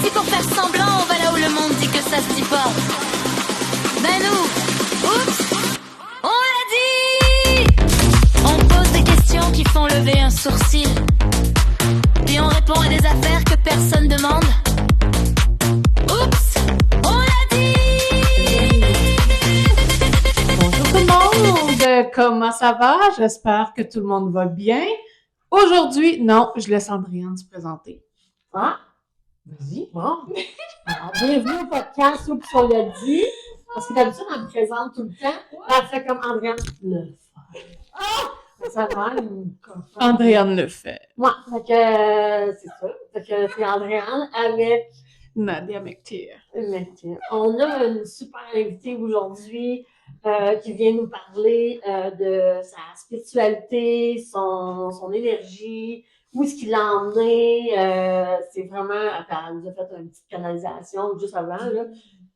Si pour faire semblant, on va là où le monde dit que ça se dit pas. Ben nous, oups, on l'a dit. On pose des questions qui font lever un sourcil. Puis on répond à des affaires que personne demande. Oups, on l'a dit. Bonjour tout le monde, comment ça va? J'espère que tout le monde va bien. Aujourd'hui, non, je laisse Andréane se présenter. Ah, Vas-y. bon. Alors, bienvenue au podcast où on l'a dit. Parce que d'habitude, on me présente tout le temps. Là, elle fait comme Andréane le fait. Ah! Ça va, Andréane le fait. Ouais, fait que c'est ça. Fait que c'est Andréane avec Nadia McTeer. On a une super invitée aujourd'hui qui vient nous parler de sa spiritualité, son énergie, où est-ce qu'il l'a emmené. C'est vraiment, elle nous a fait une petite canalisation juste avant, là.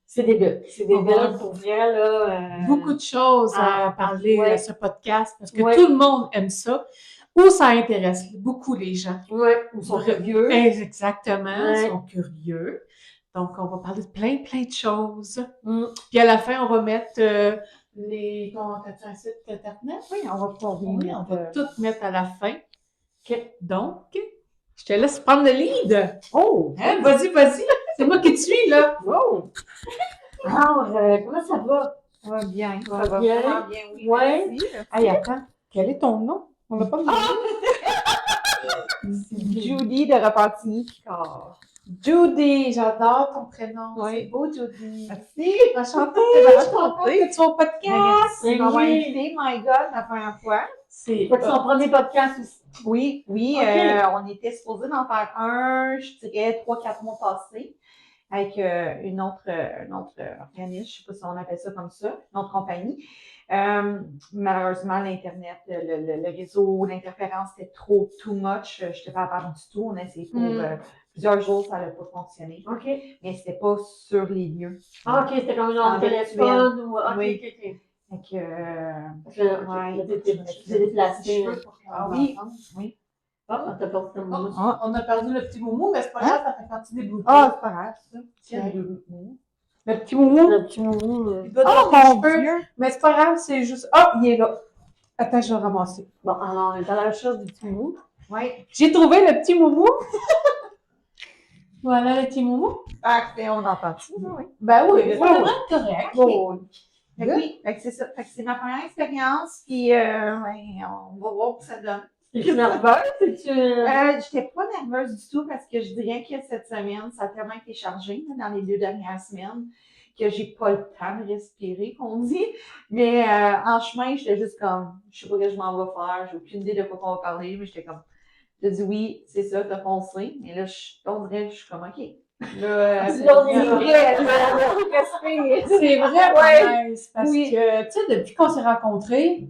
C'est débile. C'est débile pour vrai, là. Beaucoup de choses à parler ouais. à ce podcast parce que Ouais. tout le monde aime ça. Ou ça intéresse beaucoup les gens. Ouais, ils sont curieux. Exactement, Ouais. ils sont curieux. Donc, on va parler de plein de choses. Mm. Puis à la fin, on va mettre les... T'as-tu un site internet? Oui, on va pouvoir Oui, venir. on va tout mettre à la fin. OK. Donc, je te laisse prendre le lead. Oh! Hein? Vas-y. C'est moi qui te suis, là. Wow! Alors, comment ça va? Ça va bien. Ça va bien? vraiment bien, oui. Ouais. Merci. Hey, attends. Quel est ton nom? On l'a pas dit. Judy de Repentigny-Picard. Judy, j'adore ton prénom. Oui. C'est beau, Judy. Merci. Enchantée. C'est Je vraiment suis contente chantée. que tu sois au podcast. Merci. On m'a Oui. invité, my God, la première fois. C'est Fait que son premier podcast aussi. Oui, Ok. on était supposé d'en faire un, je dirais, 3-4 mois passés, avec un autre organisme, je sais pas si on appelle ça comme ça, une autre compagnie. Malheureusement, l'Internet, le réseau, l'interférence était too much. Je n'étais pas capable du tout. On a essayé pour plusieurs jours, ça n'a pas fonctionné. OK. Mais c'était pas sur les lieux. Ah, OK, c'était comme une En autre téléphone ou. OK, Oui. OK. Fait que, Là, tu t'es déplacé. ah oui, oui. Ah, t'as pas ton mot. On a perdu le petit moumou, mais c'est pas grave, ça fait partie des bouteilles. Ah, c'est pas grave, ça. Tiens. Mm. Le petit moumou, Le petit moumou. il doit Oh, dans mon tes cheveux, Dieu! mais c'est pas grave, c'est juste... Ah, il est là. Attends, je vais ramasser. Bon, alors, on est à la recherche du petit moumou. Oui. J'ai trouvé le petit moumou. Voilà le petit moumou. Parfait, on entend-tu, oui. Ben oui, Oui, c'est oui. vraiment correct. Oh, Fait que oui, fait que c'est ça. Fait que c'est ma première expérience, puis on va voir où ça donne. es-tu nerveuse? J'étais pas nerveuse du tout parce que je dirais que cette semaine, ça a tellement été chargé là, dans les 2 dernières semaines que j'ai pas le temps de respirer, qu'on dit. Mais en chemin, j'étais juste comme, je sais pas ce que je m'en vais faire, j'ai aucune idée de quoi on va parler, mais j'étais comme, j'ai dit oui, c'est ça, t'as foncé. Mais là, on dirait, je suis comme, OK. Là, C'est vrai, C'est vrai, Ouais. nice, parce Oui. que, tu sais, depuis qu'on s'est rencontrés,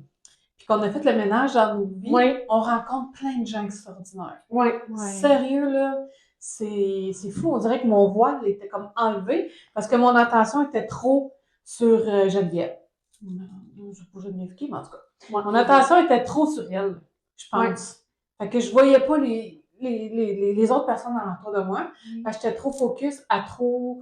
puis qu'on a fait le ménage dans nos vies, Oui. on rencontre plein de gens extraordinaires. Oui. Sérieux, là, c'est fou. On dirait que mon voile était comme enlevé parce que mon attention était trop sur Geneviève. Je sais pas Geneviève qui, mais en tout cas. Mon attention était trop sur elle, je pense. Fait que je voyais pas les autres personnes alentour de moi. Fait que j'étais trop focus à trop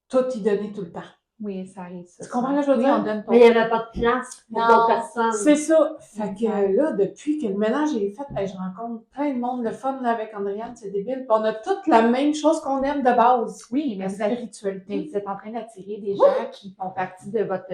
tout y donner tout le temps. Oui, ça arrive. Ça. Tu comprends ce que je veux Oui, dire? on donne ton Mais il n'y avait pas de place pour Non, d'autres personnes. C'est ça. Fait que là, depuis que le ménage est fait, je rencontre plein de monde. Le fun là, avec Andréane, c'est débile. Puis on a toutes la même chose qu'on aime de base. Oui, mais La vous êtes, spiritualité. vous êtes en train d'attirer des gens qui font partie de votre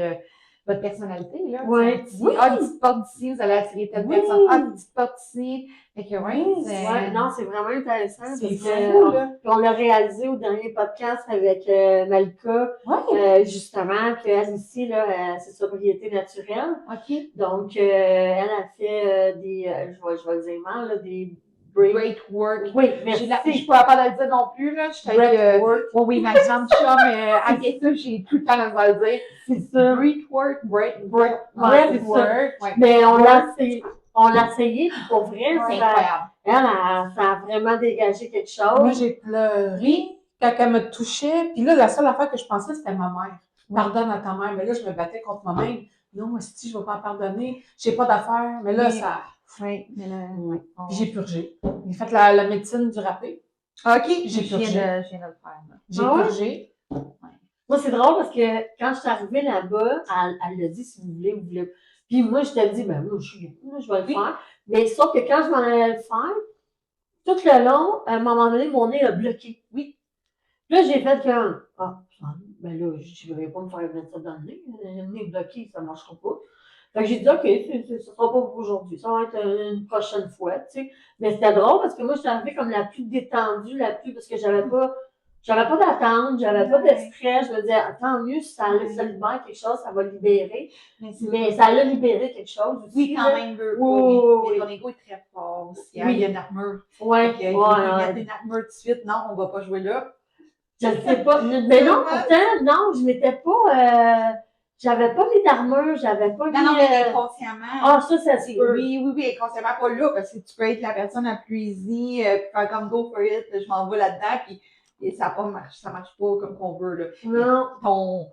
personnalité, là. Oui. Oui. Ah, une petite porte d'ici, vous allez attirer telle personne. Ah, une petite porte ici. Fait que, Ouais, non, c'est vraiment intéressant. C'est parce fou, que là. on l'a réalisé au dernier podcast avec Malika, Ouais. justement, qu'elle ici, là, c'est sobriété naturelle. OK. Donc, elle a fait des, je vais le dire mal, là, des Great work. Oui, Je merci. suis pas capable de le dire non plus, là. Je suis avec, oui, ma grande chum, avec ça, j'ai tout le temps à le dire. C'est ça. Great work, great Ouais, work. c'est ça. Ouais. Mais on l'a essayé, puis pour vrai, C'est ça, incroyable. ça a vraiment dégagé quelque Moi, chose. j'ai pleuré quand elle me touchait. Puis là, la seule affaire que je pensais, c'était ma mère. Pardonne à ta mère. Mais là, je me battais contre moi-même. Non, si je ne vais pas en pardonner. J'ai pas d'affaires. Mais là, Mais- ça... Oui, mais là, Puis j'ai purgé. J'ai fait la médecine du râpé. OK, J'ai je purgé. viens de le faire. Là. J'ai Ah ouais? purgé. Moi, c'est drôle parce que quand je suis arrivée là-bas, elle l'a dit si vous voulez, vous voulez. Puis moi, je t'ai dit, ben moi, je vais le Oui. faire. Mais sauf que quand je m'en allais le faire, tout le long, à un moment donné, mon nez a bloqué. Oui. Puis là, j'ai fait que, ben là, je ne vais pas me faire mettre ça dans le nez. Le nez bloqué, ça ne marchera pas. Fait que j'ai dit, OK, ce ne sera pas pour aujourd'hui. Ça va être une prochaine fois, tu sais. Mais c'était drôle parce que moi, je suis arrivée comme la plus détendue, parce que j'avais pas d'attente, j'avais pas de stress. Je me disais, tant mieux, si ça libère quelque chose, ça va libérer. Mais ça l'a libéré quelque chose aussi. Oui, quand là. même, oui. Oui. Mais ton ego est très fort aussi. Oui. Il y a une armure. Ouais. Il mettre une armure tout de suite. Non, on ne va pas jouer là. Je ne sais pas. Mais non, pourtant, non, je m'étais pas. J'avais pas mis d'armure, j'avais pas mis. Non, mais inconsciemment. Ah, ça se peut. Oui, inconsciemment, pas là, parce que tu peux être la personne la plus easy, puis faire comme go for it, je m'en vais là-dedans, puis et ça marche pas comme qu'on veut, là. Non.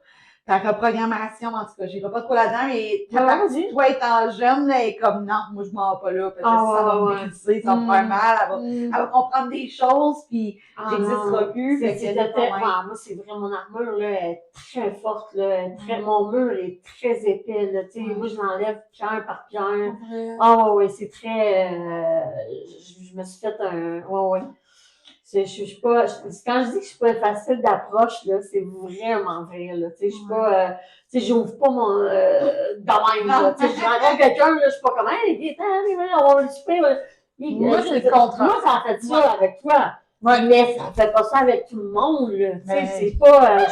Ta reprogrammation, en tout cas, j'irai pas trop là-dedans, mais ta Ouais, partie vas-y. de toi étant jeune, là, est comme non, moi je m'en vais pas là, parce que ça va me briser, ça va me faire mal, elle va comprendre des choses, puis j'existerai plus. Moi, c'est vrai, mon armure, là, est très forte, là, mon mur est très épais, là, tu sais, moi, je l'enlève pierre par pierre. Ah, ouais, c'est très, je me suis fait ouais. Je suis pas, quand je dis que je suis pas facile d'approche, là, c'est vraiment vrai, là, tu sais, je suis pas, tu sais, j'ouvre pas mon, de même, là, tu sais, je rencontre quelqu'un, là, je suis pas comme, hey, viens, on va le souper, Moi, c'est le contraire. Moi, ça a fait ça avec toi. Ouais. Mais ça fait pas ça avec tout le monde, là, tu sais, Mais... c'est pas,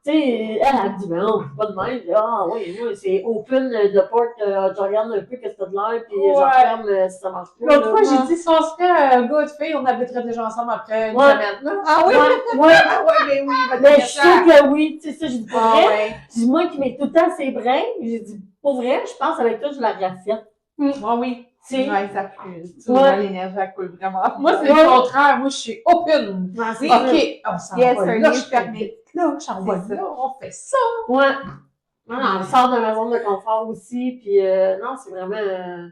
tu sais, elle dit, mais non, c'est pas de même, ah, oui, moi, c'est open the porte, je regarde un peu qu'est-ce que t'as de l'air, puis je referme si ça marche pas. L'autre fois, j'ai dit, si on serait un gars et fille, on habiterait déjà ensemble après une semaine. Ah oui? Ouais. Ah ouais, mais oui, mais je suis sûre que oui, tu sais, ça, j'ai dit, pour vrai. Ouais. J'ai dit, moi qui mets tout le temps ses brins, j'ai dit, pour vrai, je pense avec toi, je la refais. Ah oui. Ouais, ça fuse. Tu vois, l'énergie, elle coule vraiment. Moi, c'est le contraire. Moi, je suis open. OK, on s'en va là, je ferme là, j'envoie là, on fait ça. Ouais. On sort de ma zone de confort aussi, puis non, c'est vraiment...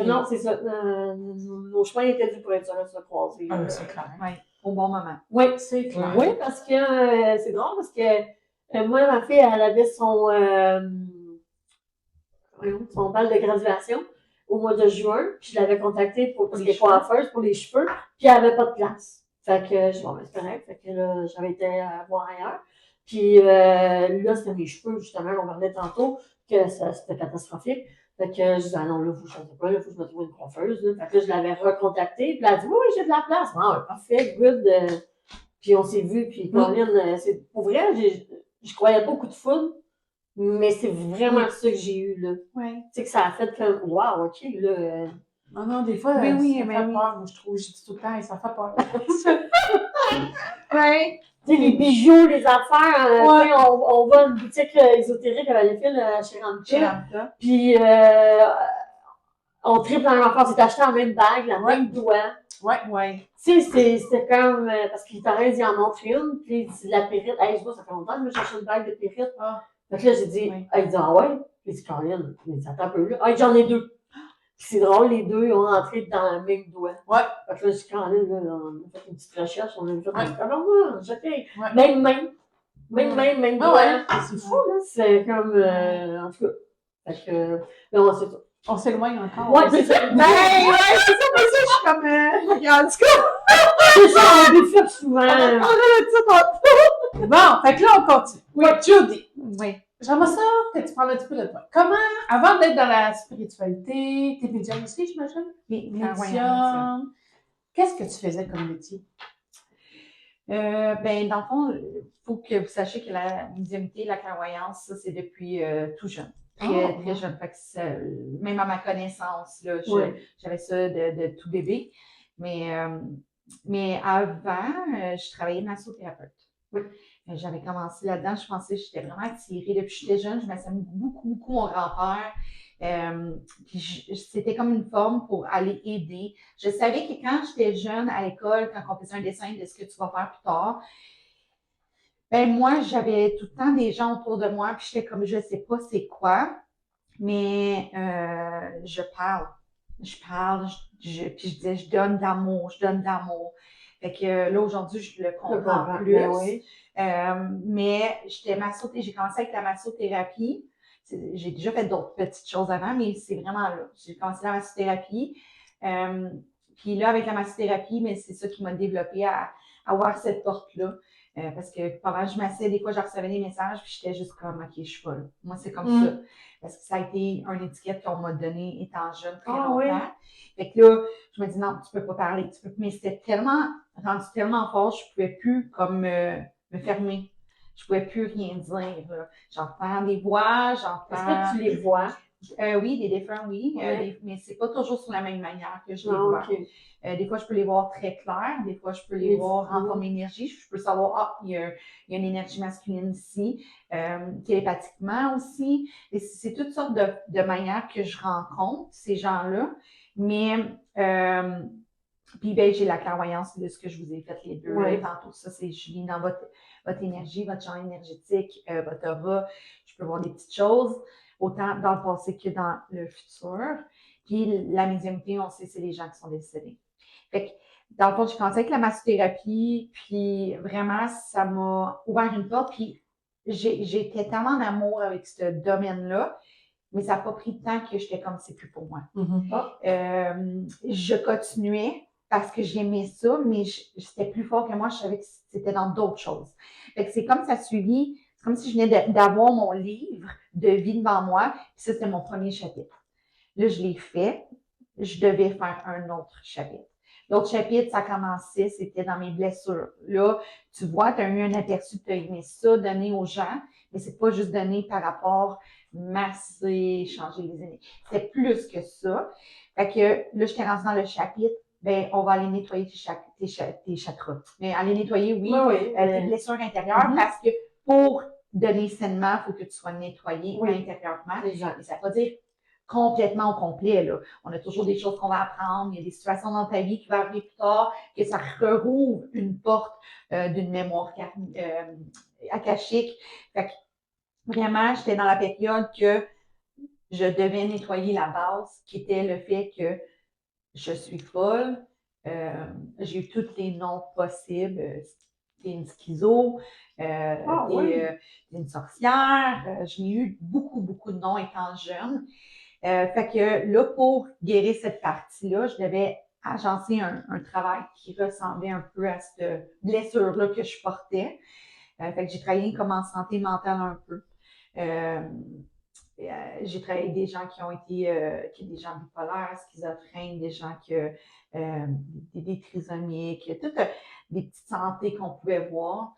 non, c'est ça. Nos chemins étaient dû pour être se croiser. C'est clair. Oui, au bon moment. Oui, c'est clair. Oui, parce que c'est drôle, parce que moi, ma fille, elle avait son bal de graduation au mois de juin, puis je l'avais contactée pour les coiffeuses, pour les cheveux, puis elle avait pas de place. Fait que je dis, bon, ben, c'est correct. Fait que là, j'avais été voir ailleurs. Puis là, c'était mes cheveux, justement, on parlait tantôt, que c'était catastrophique. Fait que je disais, ah non, là, faut que je fasse quoi, là, faut que je me trouve une coiffeuse, là. Fait que là, je l'avais recontactée, puis elle a dit, oui, j'ai de la place. Ah, parfait, good. Puis on s'est vu, puis Corinne, c'est pour vrai, je croyais pas au coup de foudre. Mais c'est vraiment ça que j'ai eu, là. Oui. Tu sais, que ça a fait comme, wow, OK, là. Non, des fois, ça fait peur, moi, je trouve. Je dis tout le temps, ça fait peur. Oui. Tu sais, les bijoux, les affaires, on va à une boutique ésotérique à Valleyfield, chez Ramta. Puis, on triple dans l'enfant, c'est acheté en même bague, la même doigt. Ouais. Tu sais, c'était comme, parce qu'il t'arrête d'y en montrer une, puis c'est de la périte. Hey, je vois, ça fait longtemps que je cherche une bague de périte. Fait que là, j'ai dit, il dit, ah ouais? Puis il dit, Caroline, mais ça attend un peu là. Ah, j'en ai deux. Puis c'est drôle, les deux ont entré dans le même doigt. Ouais. Fait que là, je dis, Caroline, là, on a fait une petite recherche, on a vu, alors moi, j'ai fait, même doigt. Ouais, c'est fou, là. C'est comme, en tout cas. Fait que, non, c'est ça. On s'éloigne encore. Ouais, c'est ça. Ben, ouais, c'est ça, mais ça, je suis comme, regarde, du coup. C'est ça, on bifurque souvent. Bon, fait que là, on continue. Oui, Judy. Oui. J'aimerais ça que tu parles un petit peu de toi. Comment, avant d'être dans la spiritualité, t'es médium aussi, j'imagine? Oui, médium. Qu'est-ce que tu faisais comme métier? Ben, dans le fond, il faut que vous sachiez que la médiumnité, la clairvoyance, ça, c'est depuis tout jeune. Très jeune. Fait que même à ma connaissance, là, j'avais ça de tout bébé. Mais avant, je travaillais massothérapeute. Oui. J'avais commencé là-dedans. Je pensais que j'étais vraiment attirée. Depuis que j'étais jeune, je m'assumais beaucoup mon grand-père. C'était comme une forme pour aller aider. Je savais que quand j'étais jeune à l'école, quand on faisait un dessin de ce que tu vas faire plus tard, ben moi, j'avais tout le temps des gens autour de moi, puis j'étais comme, je sais pas c'est quoi, mais je parle. Puis je disais, je donne d'amour. Fait que là, aujourd'hui, je le comprends plus. Ben oui. Mais j'ai commencé avec la massothérapie. J'ai déjà fait d'autres petites choses avant, mais c'est vraiment là. J'ai commencé la massothérapie. Puis là, avec la massothérapie, mais c'est ça qui m'a développé à avoir cette porte-là. Parce que pendant que je m'asseyais, des fois, je recevais des messages, puis j'étais juste comme, OK, je suis folle. Moi, c'est comme ça. Parce que ça a été une étiquette qu'on m'a donnée étant jeune très longtemps. Oui. Fait que là, je me dis, non, tu peux pas parler. Mais c'était rendu tellement fort, je pouvais plus comme me fermer. Je pouvais plus rien dire, là. J'entends des voix, Est-ce j'entends. que tu les vois? Oui, des défunts, oui. Ouais. Mais c'est pas toujours sur la même manière que je les Non, vois. ok. Des fois, je peux les voir très clairs. Des fois, je peux les voir en forme d'énergie. Je peux savoir, il y a une énergie masculine ici. Télépathiquement aussi. Et c'est toutes sortes de manières que je rencontre ces gens-là. Mais, puis, ben, j'ai la clairvoyance de ce que je vous ai fait les deux. Ouais. Tantôt, ça, je lis dans votre énergie, votre champ énergétique, votre aura. Je peux voir des petites choses, autant dans le passé que dans le futur. Puis, la médiumnité, on sait, c'est les gens qui sont décédés. Fait que, dans le fond, j'ai commencé avec la massothérapie, puis vraiment, ça m'a ouvert une porte, puis j'étais tellement en amour avec ce domaine-là, mais ça n'a pas pris de temps que j'étais comme, c'est plus pour moi. Je continuais parce que j'aimais ça, mais c'était plus fort que moi, je savais que c'était dans d'autres choses. Fait que c'est comme ça suivi, c'est comme si je venais d'avoir mon livre de vie devant moi, puis ça, c'était mon premier chapitre. Là, je l'ai fait, je devais faire un autre chapitre. L'autre chapitre, ça commençait, c'était dans mes blessures. Là, tu vois, tu as eu un aperçu, tu as aimé ça, donner aux gens, mais c'est pas juste donner par rapport masser, changer les énergies. C'est plus que ça. Fait que là, je t'ai rendu dans le chapitre, ben, on va aller nettoyer tes chakras. Mais aller nettoyer, oui, tes blessures intérieures, parce que pour donner sainement, il faut que tu sois nettoyé intérieurement. Exact. Et ça ne veut pas dire complètement au complet, là. On a toujours des choses qu'on va apprendre, il y a des situations dans ta vie qui vont arriver plus tard, que ça rouvre une porte d'une mémoire akashique. Fait que vraiment, j'étais dans la période que je devais nettoyer la base, qui était le fait que je suis folle. J'ai eu tous les noms possibles. T'es une schizo, t'es une sorcière. J'ai eu beaucoup, beaucoup de noms étant jeune. Fait que là, pour guérir cette partie-là, je devais agencer un travail qui ressemblait un peu à cette blessure-là que je portais. Fait que j'ai travaillé comme en santé mentale un peu. J'ai travaillé avec des gens qui ont été des gens bipolaires, schizophrènes, des gens qui des trisomiques, toutes des petites santé qu'on pouvait voir.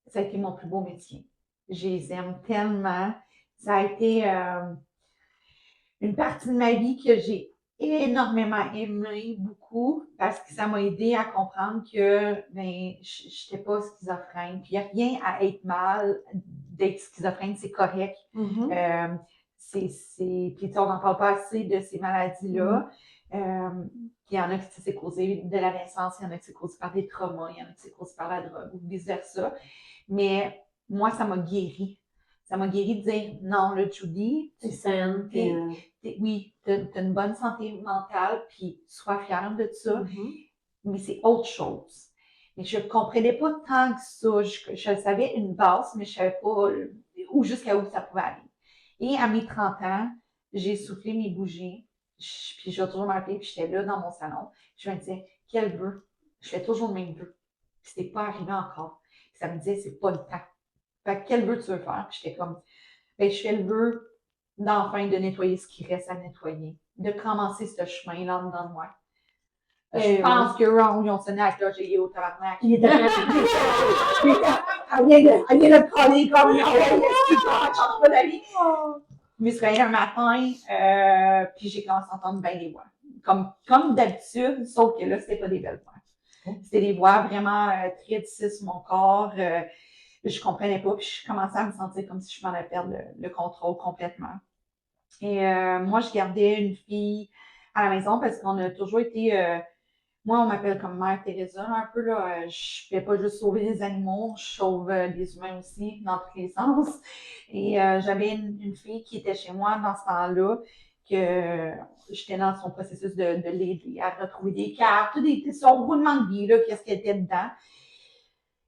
Ça a été mon plus beau métier. Je les aime tellement. Ça a été une partie de ma vie que j'ai énormément aimé beaucoup parce que ça m'a aidé à comprendre que ben je n'étais pas schizophrène. Puis il n'y a rien à être mal d'être schizophrène, c'est correct. Puis on n'en parle pas assez de ces maladies-là. Puis il y en a qui c'est causé de la naissance, il y en a qui c'est causé par des traumas, il y en a qui c'est causé par la drogue ou vice-versa. Mais moi, ça m'a guéri. Ça m'a guéri de dire non, là, Judy, tu saine. Oui, tu as une bonne santé mentale, puis sois fière de ça, mais c'est autre chose. Mais je ne comprenais pas tant que ça. Je savais une base, mais je ne savais pas jusqu'à où ça pouvait aller. Et à mes 30 ans, j'ai soufflé mes bougies, puis je vais toujours m'appeler, puis j'étais là dans mon salon. Je me disais, quel vœu? Je fais toujours le même vœu. Puis c'était pas arrivé encore. Puis ça me disait, c'est pas le temps. Fait que quel vœu tu veux faire? Puis j'étais comme, ben, je fais le vœu d'enfin de nettoyer ce qui reste à nettoyer, de commencer ce chemin-là en dedans de moi. Je pense que Ron, ils ont sonné à la cloche et au tabarnak. Il était elle vient de coller comme change pas la vie. Je me suis réveillée un matin, puis j'ai commencé à entendre bien des voix. Comme d'habitude, sauf que là, c'était pas des belles voix. C'était des voix vraiment très difficiles sur mon corps. Je comprenais pas, puis je commençais à me sentir comme si je m'en allais perdre le contrôle complètement. Et moi, je gardais une fille à la maison parce qu'on a toujours été... moi, on m'appelle comme Mère Teresa un peu. Là, je fais pas juste sauver les animaux, je sauve les humains aussi, dans tous les sens. Et j'avais une fille qui était chez moi dans ce temps-là, que j'étais dans son processus de l'aider à retrouver des cartes, son roulement de vie, là, qu'est-ce qu'elle était dedans.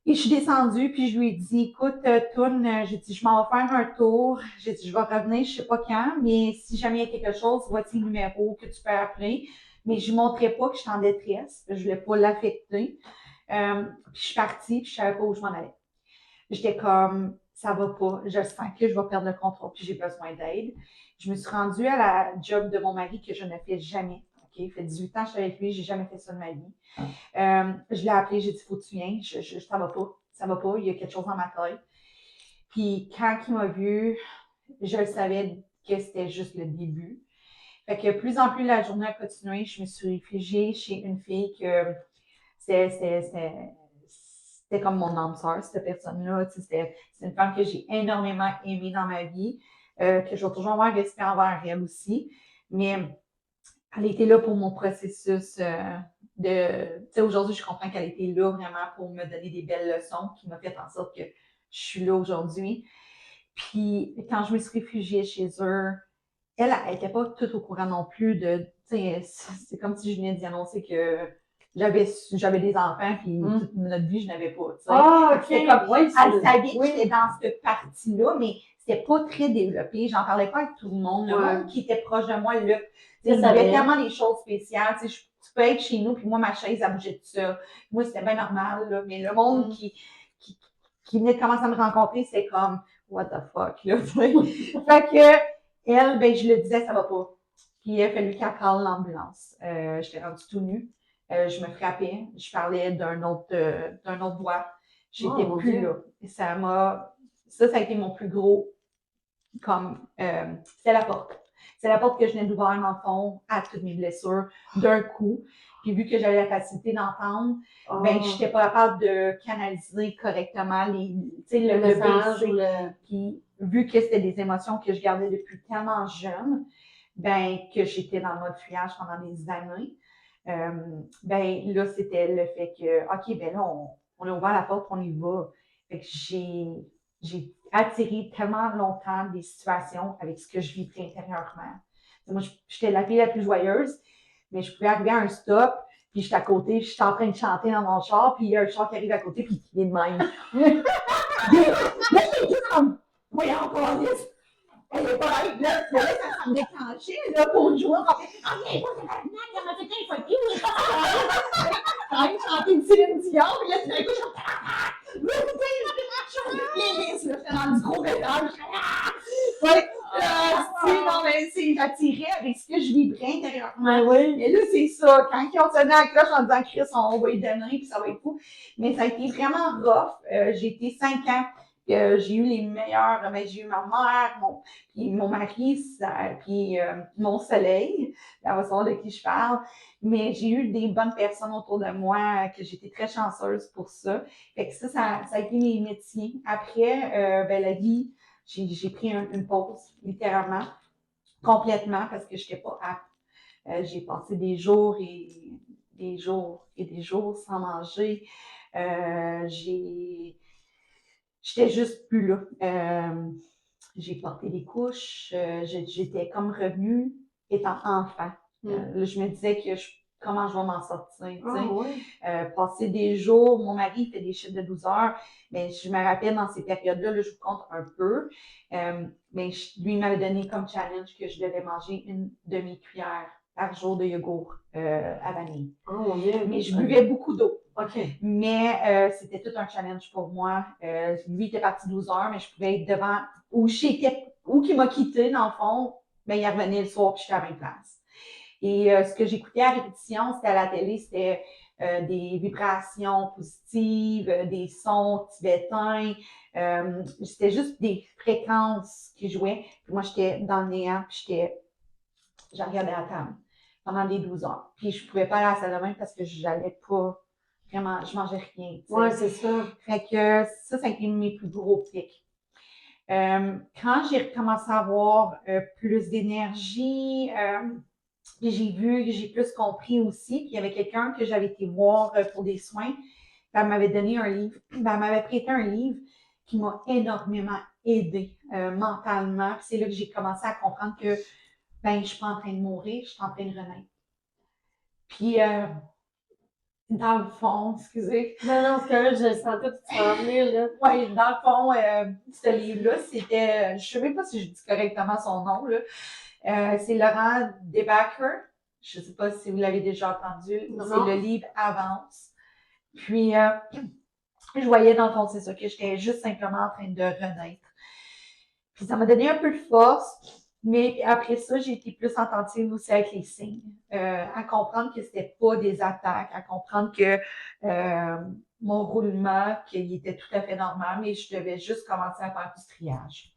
Et je suis descendue, puis je lui ai dit, écoute, Toune, j'ai dit, je m'en vais faire un tour. J'ai dit, je vais revenir, je sais pas quand, mais si jamais il y a quelque chose, voici le numéro que tu peux appeler. Mais je ne montrais pas que je suis en détresse. Je voulais pas l'affecter. Puis je suis partie, puis je savais pas où je m'en allais. J'étais comme, ça va pas. Je sens que je vais perdre le contrôle, puis j'ai besoin d'aide. Je me suis rendue à la job de mon mari que je ne fais jamais. OK? Il fait 18 ans que je suis avec lui, j'ai jamais fait ça de ma vie. Je l'ai appelé, j'ai dit, faut que tu viennes, ça va pas, il y a quelque chose dans ma tête. Puis quand il m'a vu, je le savais que c'était juste le début. Fait que plus en plus la journée a continué, je me suis réfugiée chez une fille que c'était comme mon âme sœur, cette personne-là. C'est une femme que j'ai énormément aimée dans ma vie, que je vais toujours avoir respect envers elle aussi. Mais elle était là pour mon processus de... Tu sais, aujourd'hui, je comprends qu'elle était là vraiment pour me donner des belles leçons qui m'a fait en sorte que je suis là aujourd'hui. Puis, quand je me suis réfugiée chez eux, elle n'était pas tout au courant non plus de... Tu sais, c'est comme si je venais d'y annoncer que j'avais des enfants, puis toute notre vie, je n'avais pas, tu sais. Ah, ok. C'était comme, Oui, elle savait que j'étais dans cette partie-là, mais c'était pas très développé. J'en parlais pas avec tout le monde. Le monde qui était proche de moi, là, il y avait tellement des choses spéciales. Tu sais, tu peux être chez nous, puis moi, ma chaise, elle bougeait tout ça. Moi, c'était bien normal, là. Mais le monde qui venait de commencer à me rencontrer, c'est comme, what the fuck, là, tu sais. Fait que, elle, ben, je le disais, ça va pas. Puis, il a fallu qu'elle parle l'ambulance. J'étais rendue tout nue. Je me frappais. Je parlais d'un autre voix. J'étais plus là. Et ça a été mon plus gros, c'est la porte. C'est la porte que je venais d'ouvrir, dans le fond, à toutes mes blessures, d'un coup. Puis vu que j'avais la facilité d'entendre, ben, j'étais pas capable de canaliser correctement le message. Puis vu que c'était des émotions que je gardais depuis tellement jeune, ben, que j'étais dans le mode fuyage pendant des années, ben, là, c'était le fait que, OK, ben là, on a ouvert la porte, on y va. Fait que j'ai attiré tellement longtemps des situations avec ce que je vivais intérieurement. Moi, j'étais la fille la plus joyeuse, mais je pouvais arriver à un stop, puis j'étais à côté, puis j'étais en train de chanter dans mon char, puis il y a un char qui arrive à côté, puis qui est de même. Là, j'étais comme, voyons, Coralis, elle est pas là, ça me déclenchait, là, pour jouer. OK, moi, c'est la il y en a quelqu'un, il faut être plus. J'ai envie de chanter une Céline Dion, puis là, tout d'un coup, je suis playlist, là, j'étais dans du gros mélange. Non, mais j'attirais avec ce que je vibrais intérieurement. Et là, c'est ça. Quand ils ont sonné à la cloche en disant Chris, on va y donner, puis ça va être fou. Mais ça a été vraiment rough. J'ai été 5 ans. J'ai eu les meilleurs, mais j'ai eu ma mère, puis mon mari, puis mon soleil, la façon de qui je parle. Mais j'ai eu des bonnes personnes autour de moi, que j'étais très chanceuse pour ça. Fait que ça a été mes métiers. Après, ben, la vie, j'ai pris une pause, littéralement, complètement, parce que je n'étais pas apte. J'ai passé des jours et des jours et des jours sans manger. J'étais juste plus là. J'ai porté des couches. J'étais comme revenue étant enfant. Là, je me disais que comment je vais m'en sortir. Passer des jours, mon mari fait des chiffres de 12 heures, mais je me rappelle dans ces périodes-là, là, je vous compte un peu, mais lui m'avait donné comme challenge que je devais manger une demi-cuillère par jour de yogourt à vanille. Mais je buvais beaucoup d'eau. Mais c'était tout un challenge pour moi. Lui était parti 12 heures, mais je pouvais être devant où qu'il m'a quitté, dans le fond, ben, il revenait le soir, puis j'étais à la même place. Et ce que j'écoutais à répétition, c'était à la télé, c'était des vibrations positives, des sons tibétains. C'était juste des fréquences qui jouaient. Puis moi, j'étais dans le néant, puis je regardais la table pendant les 12 heures. Puis je pouvais pas aller à la salle de bain parce que j'allais pas vraiment, je mangeais rien. Ouais, c'est ça. Fait que ça a été mes plus gros pics. Quand j'ai recommencé à avoir plus d'énergie, j'ai vu, j'ai plus compris aussi qu'il y avait quelqu'un que j'avais été voir pour des soins. Elle m'avait donné un livre. Elle m'avait prêté un livre qui m'a énormément aidée mentalement. C'est là que j'ai commencé à comprendre que ben, je suis pas en train de mourir, je suis en train de renaître. Puis, dans le fond, excusez, Non, c'est correct, je sentais tout s'en venir, là. ouais, dans le fond, ce livre-là, c'était, je sais même pas si je dis correctement son nom, là. C'est Laurent Debacker. Je sais pas si vous l'avez déjà entendu. Non. C'est le livre Avance. Puis, je voyais dans le fond, c'est ça, que j'étais juste simplement en train de renaître. Puis ça m'a donné un peu de force, mais après ça, j'ai été plus attentive aussi avec les signes, à comprendre que c'était pas des attaques, à comprendre que mon roulement, qu'il était tout à fait normal, mais je devais juste commencer à faire du triage.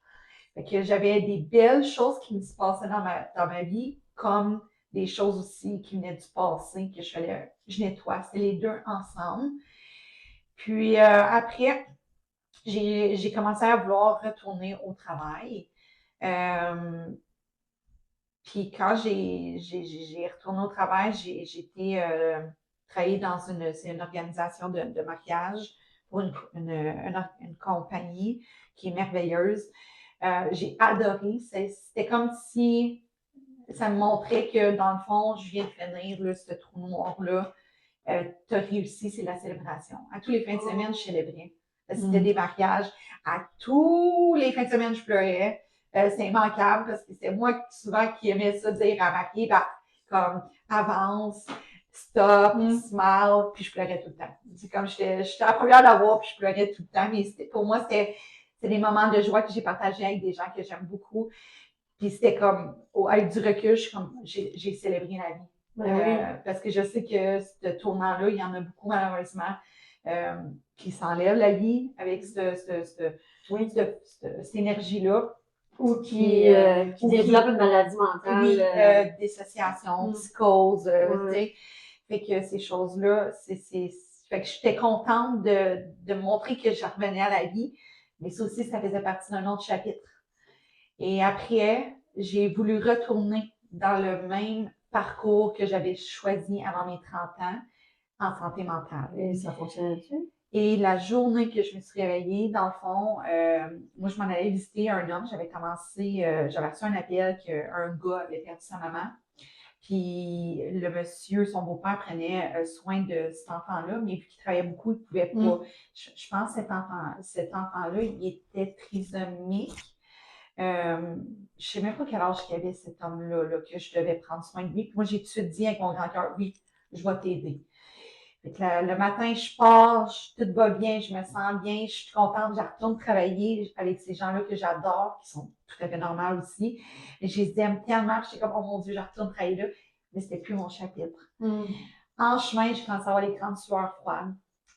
Fait que j'avais des belles choses qui me se passaient dans ma vie, comme des choses aussi qui venaient du passé, que je nettoie. C'est les deux ensemble. Puis après, j'ai commencé à vouloir retourner au travail. Puis quand j'ai retourné au travail, j'ai été travailler dans une organisation de maquillage pour une compagnie qui est merveilleuse. J'ai adoré. C'était comme si ça me montrait que dans le fond, je viens de finir là, ce trou noir-là. Tu as réussi, c'est la célébration. À tous les fins de semaine, je célébrais. C'était des mariages. À tous les fins de semaine, je pleurais. C'est immanquable parce que c'est moi souvent qui aimais ça dire à ma fille, comme avance, stop, smile, puis je pleurais tout le temps. C'est comme j'étais la première à l'avoir, puis je pleurais tout le temps. Mais pour moi, c'était des moments de joie que j'ai partagés avec des gens que j'aime beaucoup. Puis c'était comme, avec du recul, j'ai célébré la vie. Parce que je sais que ce tournant-là, il y en a beaucoup malheureusement qui s'enlèvent la vie avec cette énergie-là. Ou qui développent une maladie mentale. Oui, dissociation, psychose, tu sais. Fait que ces choses-là, fait que j'étais contente de montrer que je revenais à la vie, mais ça aussi, ça faisait partie d'un autre chapitre. Et après, j'ai voulu retourner dans le même parcours que j'avais choisi avant mes 30 ans en santé mentale. Et ça fonctionnait-tu? Et la journée que je me suis réveillée, dans le fond, moi, je m'en allais visiter un homme. J'avais reçu un appel qu'un gars avait perdu sa maman. Puis le monsieur, son beau-père, prenait soin de cet enfant-là, mais vu qu'il travaillait beaucoup, il ne pouvait pas. Je pense que cet enfant-là, il était trisomique. Je ne sais même pas quel âge qu'il avait cet homme-là, là, que je devais prendre soin de lui. Puis moi, j'ai tout de suite dit avec mon grand cœur, oui, je vais t'aider. Fait que le matin, je pars, tout va bien, je me sens bien, je suis contente, je retourne travailler avec ces gens-là que j'adore, qui sont tout à fait normaux aussi. Et je les aime tellement, j'étais comme, oh mon Dieu, je retourne travailler là. Mais c'était plus mon chapitre. En chemin, je commençais à avoir les grandes sueurs froides.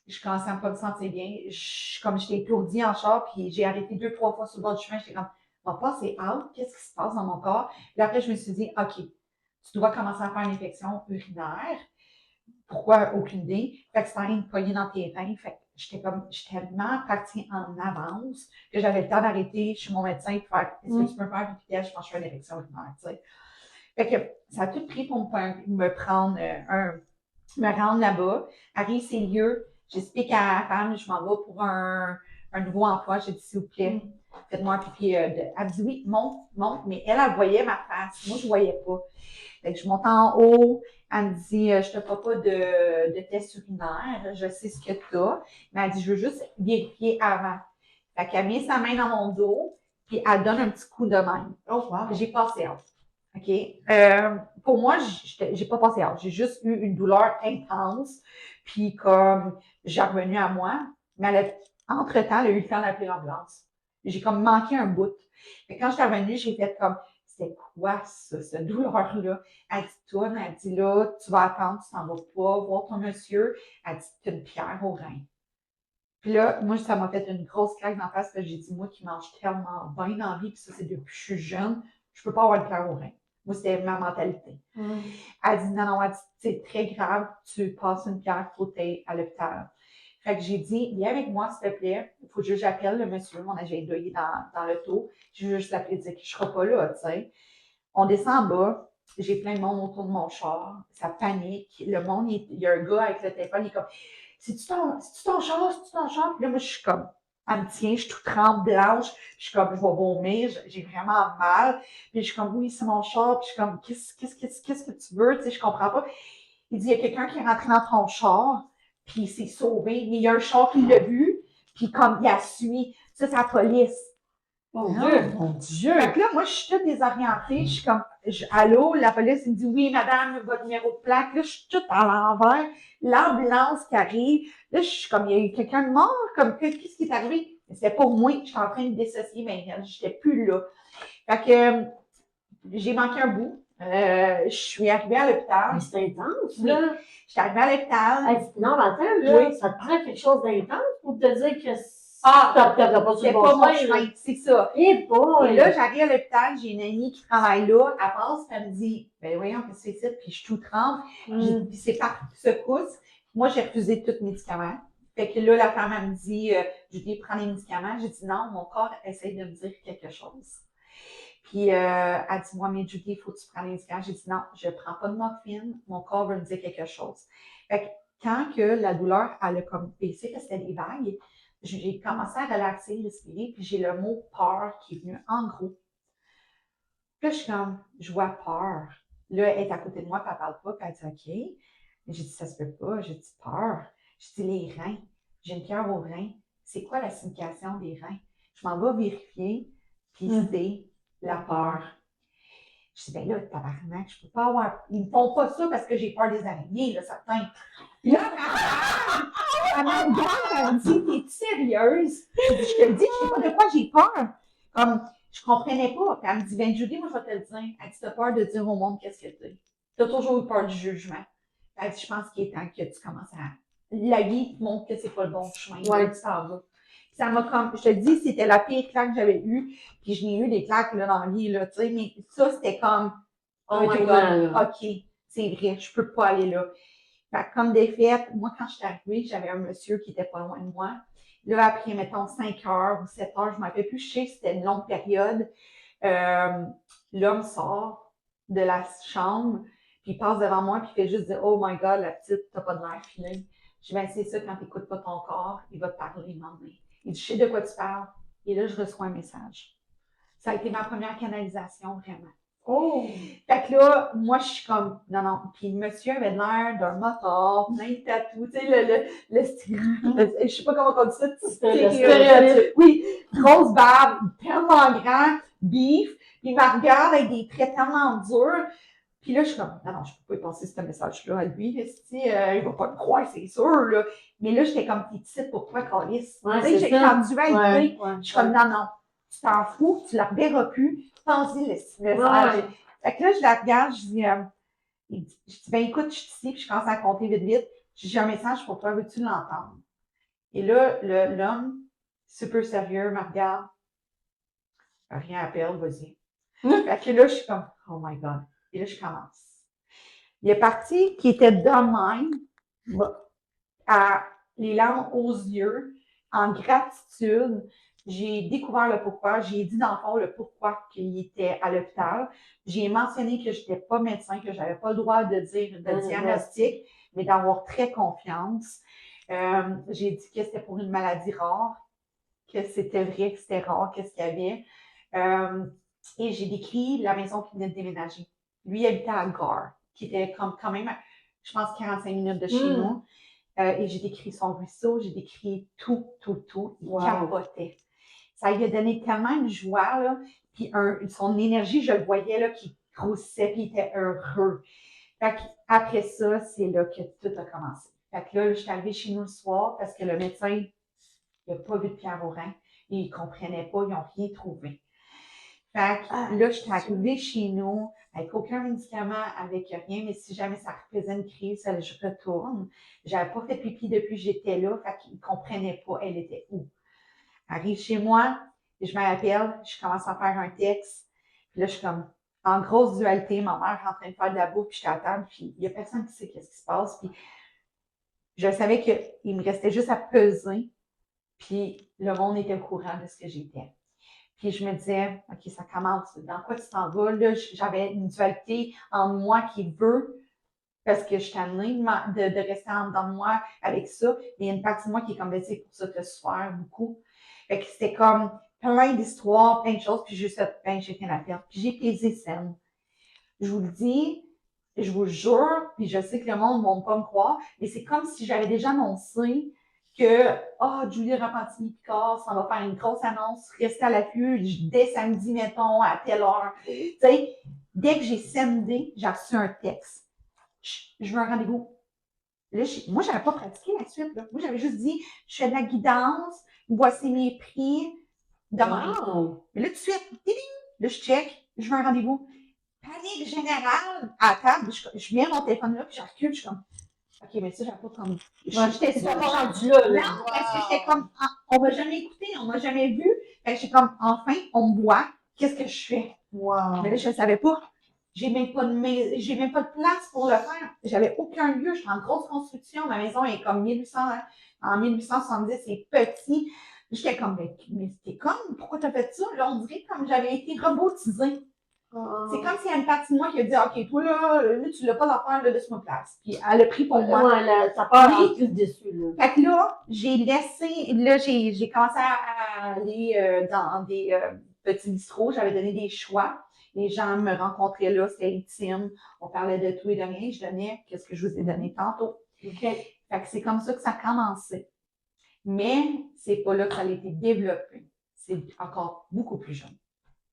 Je commençais à pas me sentir bien. Comme j'étais étourdie en char, puis j'ai arrêté 2-3 fois sur le bord du chemin, j'étais comme, papa, c'est out, qu'est-ce qui se passe dans mon corps? Puis après, je me suis dit, OK, tu dois commencer à faire une infection urinaire. Pourquoi? Aucune idée. Fait que c'était une poignée dans tes reins. Fait que j'étais tellement partie en avance que j'avais le temps d'arrêter chez mon médecin et de faire, est-ce que tu peux me faire une pièce? Je pense que je fais une infection urinaire, tu sais. Fait que ça a tout pris pour me rendre là-bas. Arrive ces lieux, j'explique à la femme, je m'en vais pour un nouveau emploi. J'ai dit, s'il vous plaît, faites-moi un pipi. Elle me dit, oui, monte, mais elle voyait ma face. Moi, je ne voyais pas. Fait que je monte en haut. Elle me dit, je te ferai pas de test urinaire. Je sais ce que tu as. Mais elle dit, je veux juste vérifier avant. Fait qu'elle met sa main dans mon dos, puis elle donne un petit coup de main. Oh, wow. J'ai passé out. OK? Pour moi, j'ai pas passé out. J'ai juste eu une douleur intense. Puis comme j'ai revenu à moi, mais entre-temps, elle a eu le temps d'appeler l'ambulance. J'ai comme manqué un bout. Mais quand je suis revenue, j'ai fait comme, c'est quoi ça, cette douleur-là? Elle dit là, tu vas attendre, tu t'en vas pas voir ton monsieur. Elle dit, tu as une pierre au rein. Puis là, moi, ça m'a fait une grosse claque dans la face parce que j'ai dit, moi qui mange tellement bien dans la vie, puis ça, c'est depuis que je suis jeune, je peux pas avoir une pierre au rein. Moi, c'était ma mentalité. Elle dit, non, elle dit, c'est très grave, tu passes une pierre, il faut t'aider à l'hôpital. Fait que j'ai dit, viens avec moi, s'il te plaît. Il faut juste que j'appelle le monsieur, mon agent doyer dans l'auto. Je veux juste l'appeler et dire que je ne serai pas là, tu sais. On descend en bas. J'ai plein de monde autour de mon char. Ça panique. Le monde, il y a un gars avec le téléphone, il est comme, c'est-tu ton char? Puis là, moi, je suis comme, Elle me tient, je suis toute trempe blanche, je suis comme, je vais vomir, j'ai vraiment mal. Puis je suis comme, oui, c'est mon char, puis je suis comme, qu'est-ce que tu veux, tu sais, je comprends pas. Il dit, il y a quelqu'un qui est rentré dans ton char, puis il s'est sauvé, mais il y a un char qui l'a vu, puis comme, il a suivi. Ça, c'est la police. Mon Oh, Dieu! mon Dieu! Fait que là, moi, je suis toute désorientée. Je suis comme, allô, la police, il me dit, oui, madame, votre numéro de plaque. Là, je suis toute à l'envers. L'ambulance qui arrive. Là, je suis comme, il y a eu quelqu'un de mort. Comme, qu'est-ce qui est arrivé? Mais c'était pas moi. J'étais en train de dissocier, mais j'étais plus là. Fait que, j'ai manqué un bout. Je suis arrivée à l'hôpital. Mais c'est intense, Oui. là. J'étais arrivée à l'hôpital. Hey, non, mais attends, là, Oui. ça te prend quelque chose d'intense pour te dire que Ah, t'as pas sur c'est le bon pas mon chemin, là. chemin, c'est ça. Eh boy! Et là, j'arrive à l'hôpital, j'ai une amie qui travaille là, elle passe, puis elle me dit, ben voyons, qu'est-ce que c'est ça? Puis je suis tout trempe, puis c'est par secousse. Moi, j'ai refusé tous les médicaments. Fait que là, la femme, elle me dit, Julie, prends les médicaments. J'ai dit non, mon corps essaye de me dire quelque chose. Puis elle dit, moi, mais Julie, il faut que tu prennes les médicaments. J'ai dit non, je prends pas de morphine, mon corps veut me dire quelque chose. Fait que quand que la douleur, elle a comme baissé, parce que c'était des vagues, j'ai commencé à relaxer, respirer, puis j'ai le mot peur qui est venu en gros. Puis là, je suis comme, je vois peur. Là, elle est à côté de moi, puis elle parle pas, puis elle dit OK. J'ai dit, ça se peut pas. J'ai dit peur. J'ai dit les reins. J'ai une pierre aux reins. C'est quoi la signification des reins? Je m'en vais vérifier, puis c'est la peur. Je dis, ben là, tabarnak, je peux pas avoir. Ils me font pas ça parce que j'ai peur des araignées, là, certains. Puis là, elle me regarde, elle me dit, t'es sérieuse? Je te le dis, je sais pas de quoi j'ai peur. Comme, je comprenais pas. Puis elle me dit, ben Judy, moi, je vais te le dire. Elle dit, t'as peur de dire au monde qu'est-ce que t'es. T'as toujours eu peur du jugement. Elle dit, je pense qu'il est temps que tu commences à. La vie te montre que c'est pas le bon chemin. Ouais. Tu t'en vas. Ça m'a comme, je te dis, c'était la pire claque que j'avais eue. Puis je n'ai eu des claques là, dans la vie, là, tu sais, mais ça, c'était comme, oh my God, OK, c'est vrai, je peux pas aller là. Fait que comme des fêtes, moi, quand je suis arrivée, j'avais un monsieur qui était pas loin de moi. Là, après, mettons, 5 heures ou 7 heures, je ne m'en rappelle plus, je sais que c'était une longue période. L'homme sort de la chambre, puis il passe devant moi, puis il fait juste dire, oh my God, la petite, t'as pas de l'air filé. Je dis, ben, c'est ça, quand t'écoutes pas ton corps, il va te parler, demander. Il dit, je sais de quoi tu parles. Et là, je reçois un message. Ça a été ma première canalisation, vraiment. Oh! Fait que là, moi, je suis comme, non. Puis le monsieur avait l'air d'un moteur, plein de tatous, tu sais, je sais pas comment on dit ça, stéréotype. Oui, grosse barbe, tellement grand, beef, puis il me regarde avec des traits tellement durs. Puis là, je suis comme, non, je peux pas passer ce message-là à lui, il va pas me croire, c'est sûr, là. Mais là, j'étais comme, t'es petite pour toi, Calice. Ouais, Tu sais, j'ai en dualité. Je suis comme, non, tu t'en fous, tu la reverras plus, pense-y le message. Ouais. Fait que là, je la regarde, je dis, ben écoute, je suis ici, puis je commence à compter vite. J'ai un message pour toi, veux-tu l'entendre? Et là, l'homme, super sérieux, me regarde. Rien à perdre, vas-y. Fait que là, je suis comme, oh my God. Et là, je commence. Il est parti qui était de même, à les larmes aux yeux, en gratitude. J'ai découvert le pourquoi. J'ai dit dans le fond le pourquoi qu'il était à l'hôpital. J'ai mentionné que je n'étais pas médecin, que je n'avais pas le droit de dire de diagnostic, mais d'avoir très confiance. J'ai dit que c'était pour une maladie rare, que c'était vrai, que c'était rare, qu'est-ce qu'il y avait. Et j'ai décrit la maison qui venait de déménager. Lui, il habitait à Gare, qui était comme quand même, je pense, 45 minutes de chez nous. Et j'ai décrit son ruisseau, j'ai décrit tout. Il capotait. Ça lui a donné tellement de joie, là, puis son énergie, je le voyais, là, qui grossissait, puis il était heureux. Fait qu'après ça, c'est là que tout a commencé. Fait que là, je suis arrivée chez nous le soir parce que le médecin, il n'a pas vu de pierre au rein, et il ne comprenait pas, ils n'ont rien trouvé. Fait que là, je suis arrivée chez nous avec aucun médicament, avec rien, mais si jamais ça faisait une crise, je retourne. J'avais pas fait pipi depuis que j'étais là, fait qu'il ne comprenait pas elle était où. Arrive chez moi, et je me rappelle, je commence à faire un texte, puis là, je suis comme en grosse dualité, ma mère est en train de faire de la bouffe, puis je suis à la table, puis il n'y a personne qui sait qu'est-ce qui se passe, puis je savais qu'il me restait juste à peser, puis le monde était au courant de ce que j'étais. Puis je me disais, OK, ça commence. Dans quoi tu t'en vas? Là, j'avais une dualité en moi qui veut, parce que je suis tannée de rester en dedans de moi avec ça. Mais il y a une partie de moi qui est comme, c'est pour ça que tu souffres beaucoup. Fait que c'était comme plein d'histoires, plein de choses, puis juste fait, ben, j'ai rien à perdre. Puis j'ai pesé scène. Je vous le dis, je vous le jure, puis je sais que le monde ne va pas me croire, mais c'est comme si j'avais déjà annoncé que, Julie Rapantini-Picard, ça va faire une grosse annonce, restez à l'affût dès samedi, mettons, à telle heure. Tu sais, dès que j'ai sendé, j'ai reçu un texte. Je veux un rendez-vous. Là, moi, j'avais pas pratiqué la suite, là. Moi, j'avais juste dit, je fais de la guidance, voici mes prix, demain. Wow! Mais là, tout de suite, ding, là, je check, je veux un rendez-vous. Panique générale à table, je viens mon téléphone là, puis je recule, je suis comme, OK, mais ça, j'avais pas comme. J'étais Tu sûre. l'as pas rendu là, là. Non, parce que j'étais comme, on m'a jamais écouté, on m'a jamais vu. Fait que j'étais comme, enfin, on me voit, qu'est-ce que je fais? Wow. Mais là, je ne savais pas. J'ai même pas de place pour le faire. J'avais aucun lieu. Je suis en grosse construction. Ma maison est comme 1800, en 1870, c'est petit. J'étais comme, mais c'était comme, pourquoi t'as fait ça? Là, on dirait comme j'avais été robotisée. C'est comme s'il y a une partie de moi qui a dit, OK, toi, là tu l'as pas d'affaire, là, laisse-moi place. Puis elle a pris pour moi. Ouais, là, ça part Oui. en plus dessus, là. Fait que là, j'ai commencé à aller dans des petits bistrots. J'avais donné des choix. Les gens me rencontraient là, c'était intime. On parlait de tout et de rien. Je donnais ce que je vous ai donné tantôt. OK. Fait que c'est comme ça que ça a commencé. Mais c'est pas là que ça a été développé. C'est encore beaucoup plus jeune.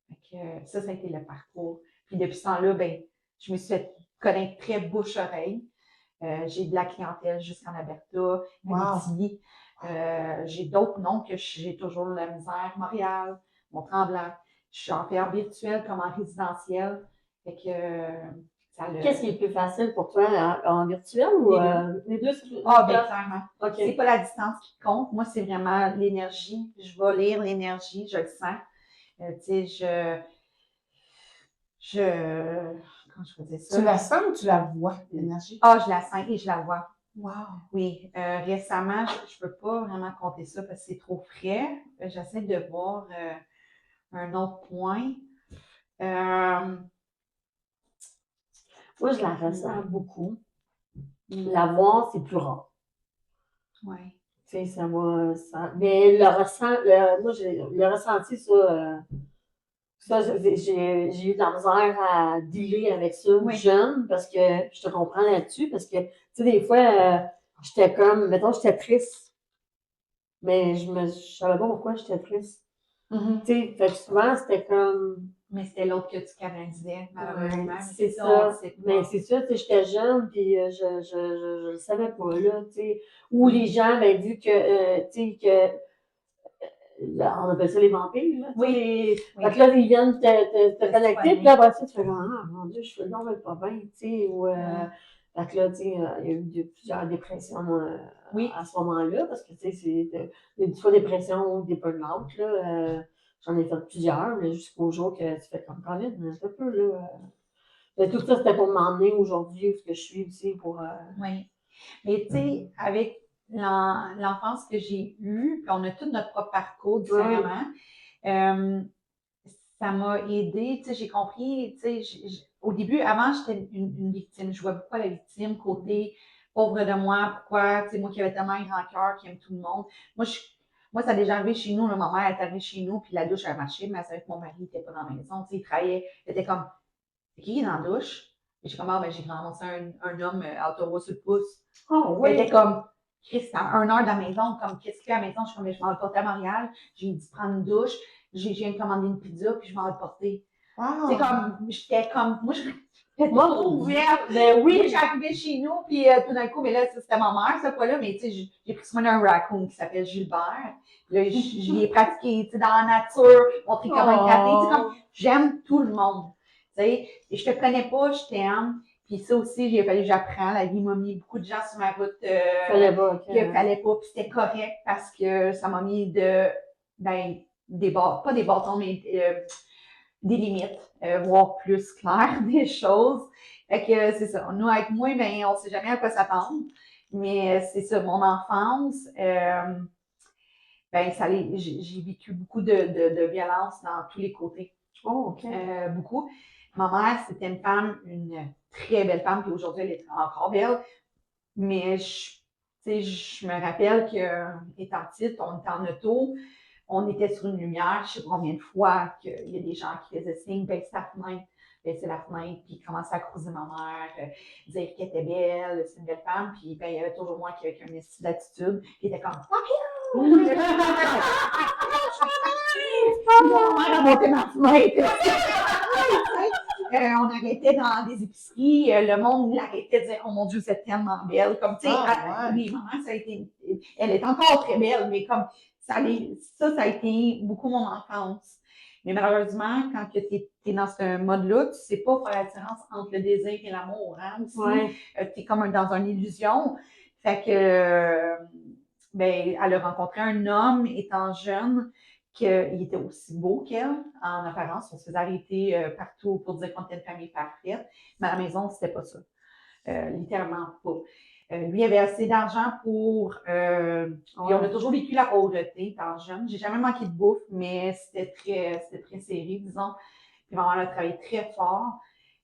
Fait que ça a été le parcours. Puis depuis ce temps-là, ben, je me suis fait connaître très bouche-oreille. J'ai de la clientèle jusqu'en Alberta, Abitibi. J'ai d'autres noms que j'ai toujours de la misère. Montréal, Mont-Tremblant. Je suis en faire virtuel comme en résidentiel. Fait que Qu'est-ce qui est plus facile pour toi, en virtuel ou les deux? ben clairement. OK. C'est pas la distance qui compte. Moi, c'est vraiment l'énergie. Je vais lire l'énergie, je le sens. Tu sais, comment je faisais ça? Tu la sens ou tu la vois, l'énergie? Je la sens et je la vois. Wow. Oui, récemment, je peux pas vraiment compter ça parce que c'est trop frais. J'essaie de voir un autre point. Moi, je la ressens beaucoup. La voir, c'est plus rare. Oui. Tu sais, ça va. Mais moi, j'ai le ressenti, ça, j'ai eu de la misère à dealer avec ça jeune, parce que je te comprends là-dessus, parce que, tu sais, des fois, j'étais comme, mettons, j'étais triste, mais je savais pas pourquoi j'étais triste. Tu sais, fait que souvent, c'était comme. Mais c'était l'autre que tu canalisais, malheureusement. Ouais, c'est ça. Mais c'est ça, tu sais, j'étais jeune, puis je le savais pas, là, tu sais. Ou les gens, ben, vu que, tu sais, on appelle ça les vampires, là. Oui. Fait que là, ils viennent te connecter, puis là, après ça, tu fais comme, ah, mon Dieu, je fais non, mais pas bien, tu sais. Ou, fait que là, tu sais, il y a eu plusieurs dépressions à ce moment-là, parce que, tu sais, c'est soit dépression ou des burn-out, là. J'en ai fait plusieurs, mais jusqu'au jour que tu fais comme Colin, un peu, là. Mais tout ça, c'était pour m'emmener aujourd'hui où je suis aussi pour. Oui. Mais tu sais, avec l'enfance que j'ai eue, puis on a tout notre propre parcours différemment, ça m'a aidé. Tu sais, j'ai compris, tu sais, au début, avant, j'étais une victime. Je vois beaucoup la victime, côté pauvre de moi, pourquoi, tu sais, moi qui avais tellement un grand cœur, qui aime tout le monde. Moi, ça a déjà arrivé chez nous, là, ma mère est arrivée chez nous, puis la douche a marché, mais elle savait que mon mari n'était pas dans la maison, tu sais, il travaillait, il était comme, qui est dans la douche? Et j'ai comme, j'ai ramassé un homme à Ottawa sur le pouce. Oh, Il était comme, Chris, à 1 heure de la maison, comme, qu'est-ce qu'il y a à la maison? Je suis comme, je m'en vais porter à Montréal, j'ai dit prendre une douche, j'ai viens de commander une pizza, puis je m'en vais le porter. Wow. C'est comme, j'étais comme, moi, j'étais Moi, trop ouverte. Ben oui. Moi, j'arrivais chez nous, puis tout d'un coup, mais là, c'était ma mère, cette fois-là, mais tu sais, j'ai pris soin d'un raccoon qui s'appelle Gilbert. Là, je l'ai pratiqué, tu sais, dans la nature, montrer comment il gratter. Tu sais, comme, j'aime tout le monde. Tu sais, et je te connais pas, je t'aime. Puis ça aussi, il a fallu que j'apprends. La vie m'a mis beaucoup de gens sur ma route Fallait pas, qu'il fallait pas. Puis c'était correct parce que ça m'a mis pas des bâtons, mais des limites, voir plus clair des choses. Fait que c'est ça. Nous, avec moi, ben, on sait jamais à quoi s'attendre. Mais c'est ça, mon enfance, ben, j'ai vécu beaucoup de violence dans tous les côtés. Oh, OK. Beaucoup. Ma mère, c'était une femme, une très belle femme, puis aujourd'hui, elle est encore belle. Mais je me rappelle que, étant petite, on était en auto, On était sur une lumière, je sais pas combien de fois qu'il y a des gens qui faisaient signe, ben c'est la fenêtre, c'est la fenêtre, puis ils commençaient à croiser ma mère, dire qu'elle était belle, c'est une belle femme, puis ben, il y avait toujours moi qui avait un estime d'attitude, qui était comme « Fuck you! » Ma mère a monté ma fenêtre. On arrêtait dans des épiceries, le monde l'arrêtait de dire « Oh mon Dieu, c'est tellement belle! » Comme, tu sais, oui, maman, ça a été... Elle est encore très belle, mais comme, ça a été beaucoup mon enfance. Mais malheureusement, quand tu es dans ce mode-là, tu sais pas faire la différence entre le désir et l'amour, hein, aussi. Ouais. Tu es comme dans une illusion. Fait que, ben, elle a rencontré un homme étant jeune, qu'il était aussi beau qu'elle, en apparence. On se faisait arrêter partout pour dire qu'on était une famille parfaite. Mais à la maison, c'était pas ça. Littéralement pas. Lui avait assez d'argent pour... puis on a toujours vécu la pauvreté étant jeune. J'ai jamais manqué de bouffe, mais c'était très serré, disons. Puis maman a travaillé très fort.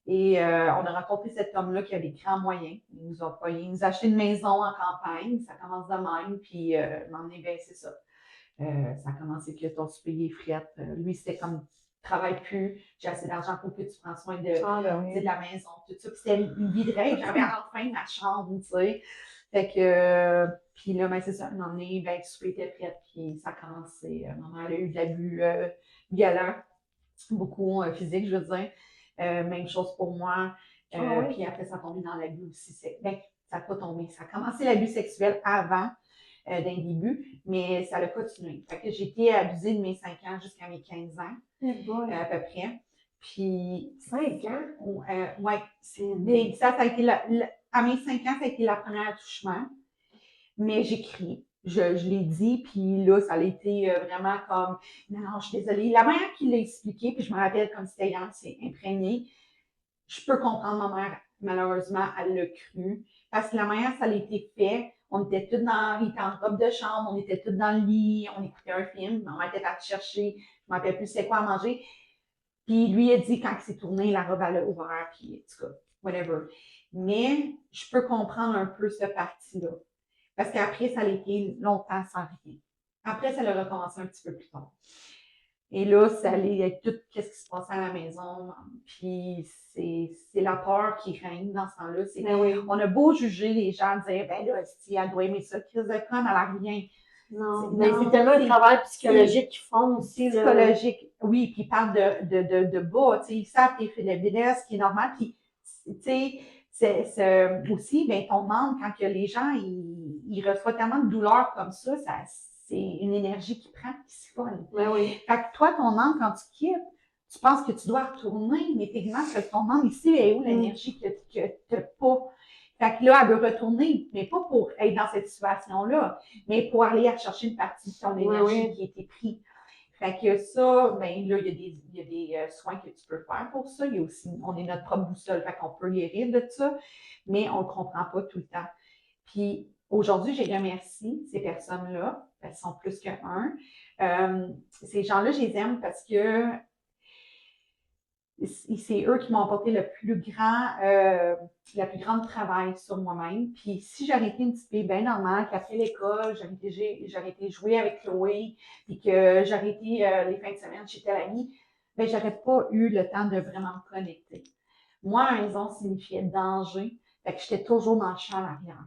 Et on a rencontré cet homme-là qui avait des grands moyens. Il nous a payé, il nous a acheté une maison en campagne. Ça commence de même. Puis m'emmener, ben c'est ça. Ça a commencé que ton super frette. Lui, c'était comme travaille plus, j'ai assez d'argent pour que tu prends soin de la maison, tout ça. Puis c'était une vie de rêve. J'avais enfin ma chambre, tu sais. Fait que, puis là, ben, c'est ça, un moment donné, ben, le souper était prêt, puis ça a commencé. Maman, elle a eu de l'abus violent, beaucoup physique, je veux dire. Même chose pour moi. Puis après, ça a tombé dans l'abus aussi. Ben, ça n'a pas tombé. Ça a commencé l'abus sexuel avant d'un début, mais ça a continué. Fait que j'ai été abusée de mes 5 ans jusqu'à mes 15 ans, à peu près. Puis... 5 ans? Ouais. Ça a été à mes 5 ans, ça a été la première attouchement. Mais j'ai crié. Je l'ai dit, puis là, ça a été vraiment comme « Non, je suis désolée. » La manière qu'il l'a expliqué, puis je me rappelle comme c'était hier, c'est imprégné. Je peux comprendre ma mère, malheureusement, elle l'a cru. Parce que la manière ça a été fait, on était tous il était en robe de chambre, on était tous dans le lit, on écoutait un film, maman était partie chercher, je ne me rappelle plus c'est quoi à manger. Puis lui a dit quand il s'est tourné, la robe elle a ouvert, puis en tout cas, whatever. Mais je peux comprendre un peu ce parti-là. Parce qu'après, ça a été longtemps sans rien. Après, ça a recommencé un petit peu plus tard. Et là, ça allait avec tout ce qui se passait à la maison. Puis c'est la peur qui règne dans ce temps-là. On a beau juger les gens, dire, ben là, si elle doit aimer ça, crise de conne, elle a rien. Non, mais c'est tellement un travail psychologique qu'ils font aussi. Psychologique, oui, puis ils parlent de bas, tu sais, ils savent tes faiblesses, ce qui est normal. Puis, tu sais, c'est aussi, ben, ton membre, quand que les gens, ils reçoivent tellement de douleur comme ça, c'est une énergie qui prend, qui siphonne. Oui. Fait que toi, ton âme, quand tu quittes, tu penses que tu dois retourner, mais techniquement, c'est ton âme ici, elle est où l'énergie que tu n'as pas? Fait que là, elle veut retourner, mais pas pour être dans cette situation-là, mais pour aller chercher une partie de ton énergie qui a été prise. Fait que ça, ben là, il y a des soins que tu peux faire pour ça. Il y a aussi, on est notre propre boussole, fait qu'on peut guérir de ça, mais on ne le comprend pas tout le temps. Puis aujourd'hui, j'ai remercié ces personnes-là, elles sont plus qu'un. Ces gens-là, je les aime parce que c'est eux qui m'ont apporté la plus grande travail sur moi-même. Puis si j'avais été une petite fille bien normale, qu'après l'école, j'aurais été jouer avec Chloé, puis que j'aurais été les fins de semaine chez telle amie, ben j'aurais pas eu le temps de vraiment me connecter. Moi, à la maison signifiait danger, fait que j'étais toujours dans le champ à l'arrière.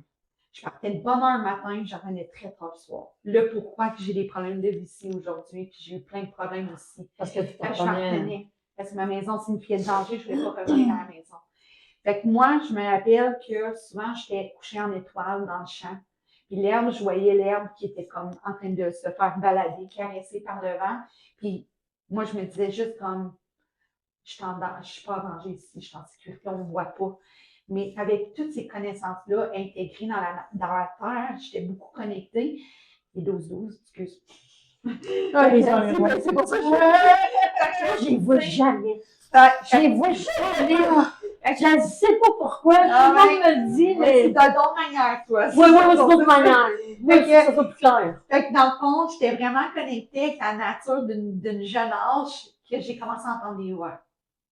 Je partais de bonne heure le matin, je revenais très tard le soir. Le pourquoi que j'ai des problèmes de vessie aujourd'hui, puis j'ai eu plein de problèmes aussi. Parce que tu je m'en parce que ma maison signifiait danger, je ne voulais pas revenir à la maison. Fait que moi, je me rappelle que souvent, j'étais couchée en étoile dans le champ. Puis l'herbe, je voyais l'herbe qui était comme en train de se faire balader, caressée par le vent. Puis moi, je me disais juste comme, je suis pas en danger ici, je suis en sécurité, on ne me voit pas. Mais avec toutes ces connaissances-là intégrées dans la terre, j'étais beaucoup connectée. Et 12-12, excuse. C'est pour ça que je les vois jamais. Je les vois jamais. Je ne sais pas pourquoi. Tout le monde me le dit, mais... C'est d'autres manières, toi. Oui, c'est d'autres manières. Ça soit plus clair. Fait que dans le fond, j'étais vraiment connectée avec la nature d'une jeune âge que j'ai commencé à entendre des voix.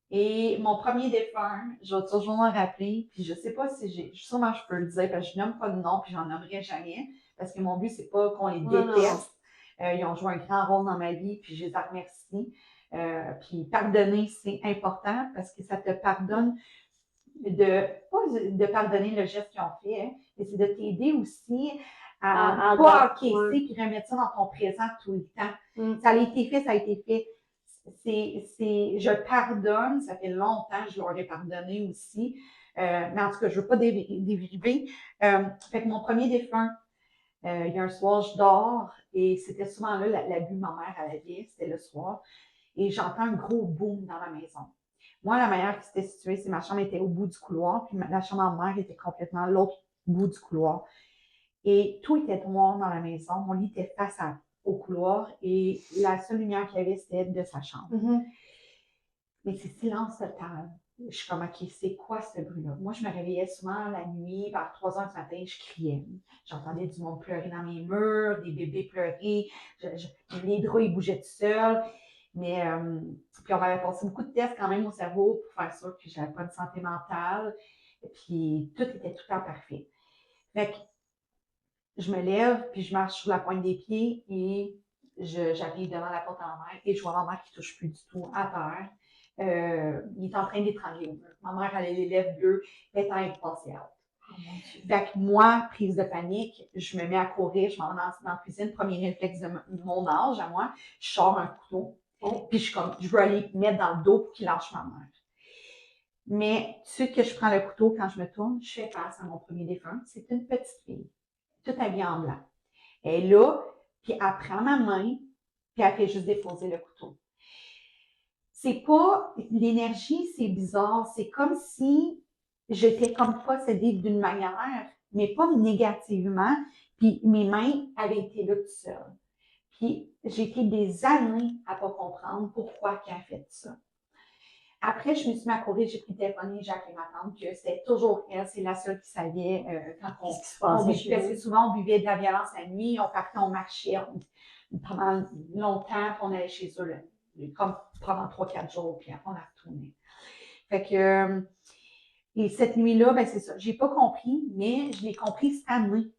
Et mon premier défunt, je vais toujours m'en rappeler, puis je sais pas si sûrement je peux le dire, parce que je nomme pas de nom, puis j'en nommerai jamais, parce que mon but, c'est pas qu'on les déteste, Ils ont joué un grand rôle dans ma vie, puis je les en remercie. Puis pardonner, c'est important parce que ça te pardonne pas de pardonner le geste qu'ils ont fait, hein, mais c'est de t'aider aussi à pas encaisser puis remettre ça dans ton présent tout le temps. Ça a été fait, ça a été fait. Je pardonne, ça fait longtemps que je leur ai pardonné aussi. Mais en tout cas, je veux pas dériver. Fait que mon premier défunt, il y a un soir, je dors et c'était souvent là l'abus ma mère avait, c'était le soir. Et j'entends un gros boom dans la maison. Moi, la manière qui c'était située, c'est ma chambre était au bout du couloir, puis la chambre de ma mère était complètement à l'autre bout du couloir. Et tout était noir dans la maison. Mon lit était face au couloir et la seule lumière qu'il y avait, c'était de sa chambre. Mais c'est silence total. Je suis comme, OK, c'est quoi ce bruit-là? Moi, je me réveillais souvent la nuit, vers 3 heures du matin, je criais. J'entendais du monde pleurer dans mes murs, des bébés pleurer, les draps, ils bougeaient tout seuls. Mais, puis on m'avait passé beaucoup de tests quand même au cerveau pour faire sûr que je n'avais pas de santé mentale. Puis tout était tout le temps parfait. Fait que je me lève, puis je marche sur la pointe des pieds et j'arrive devant la porte à ma mère et je vois ma mère qui ne touche plus du tout à terre. Il est en train d'étrangler au mur. Ma mère, elle a les lèvres bleues, elle est en train de passer out. Fait que moi, prise de panique, je me mets à courir, je m'en vais dans la cuisine, premier réflexe de mon âge à moi, je sors un couteau, puis je veux aller mettre dans le dos pour qu'il lâche ma mère. Mais tout de suite que je prends le couteau, quand je me tourne, je fais face à mon premier défunt. C'est une petite fille, toute habillée en blanc. Elle est là, puis elle prend ma main, puis elle fait juste déposer le couteau. C'est pas, l'énergie, c'est bizarre. C'est comme si j'étais comme possédée d'une manière, mais pas négativement. Puis mes mains avaient été là tout seul. Puis j'ai été des années à pas comprendre pourquoi elle a fait ça. Après, je me suis mis à courir, j'ai pris le téléphone et j'ai appelé ma tante que c'était toujours elle, c'est la seule qui savait quand on buvait. Parce que souvent, on buvait de la violence la nuit, on partait, on marchait pendant longtemps, puis on allait chez eux là. Comme pendant 3-4 jours, puis après, on a retourné. Fait que, et cette nuit-là, ben c'est ça. J'ai pas compris, mais je l'ai compris cette année.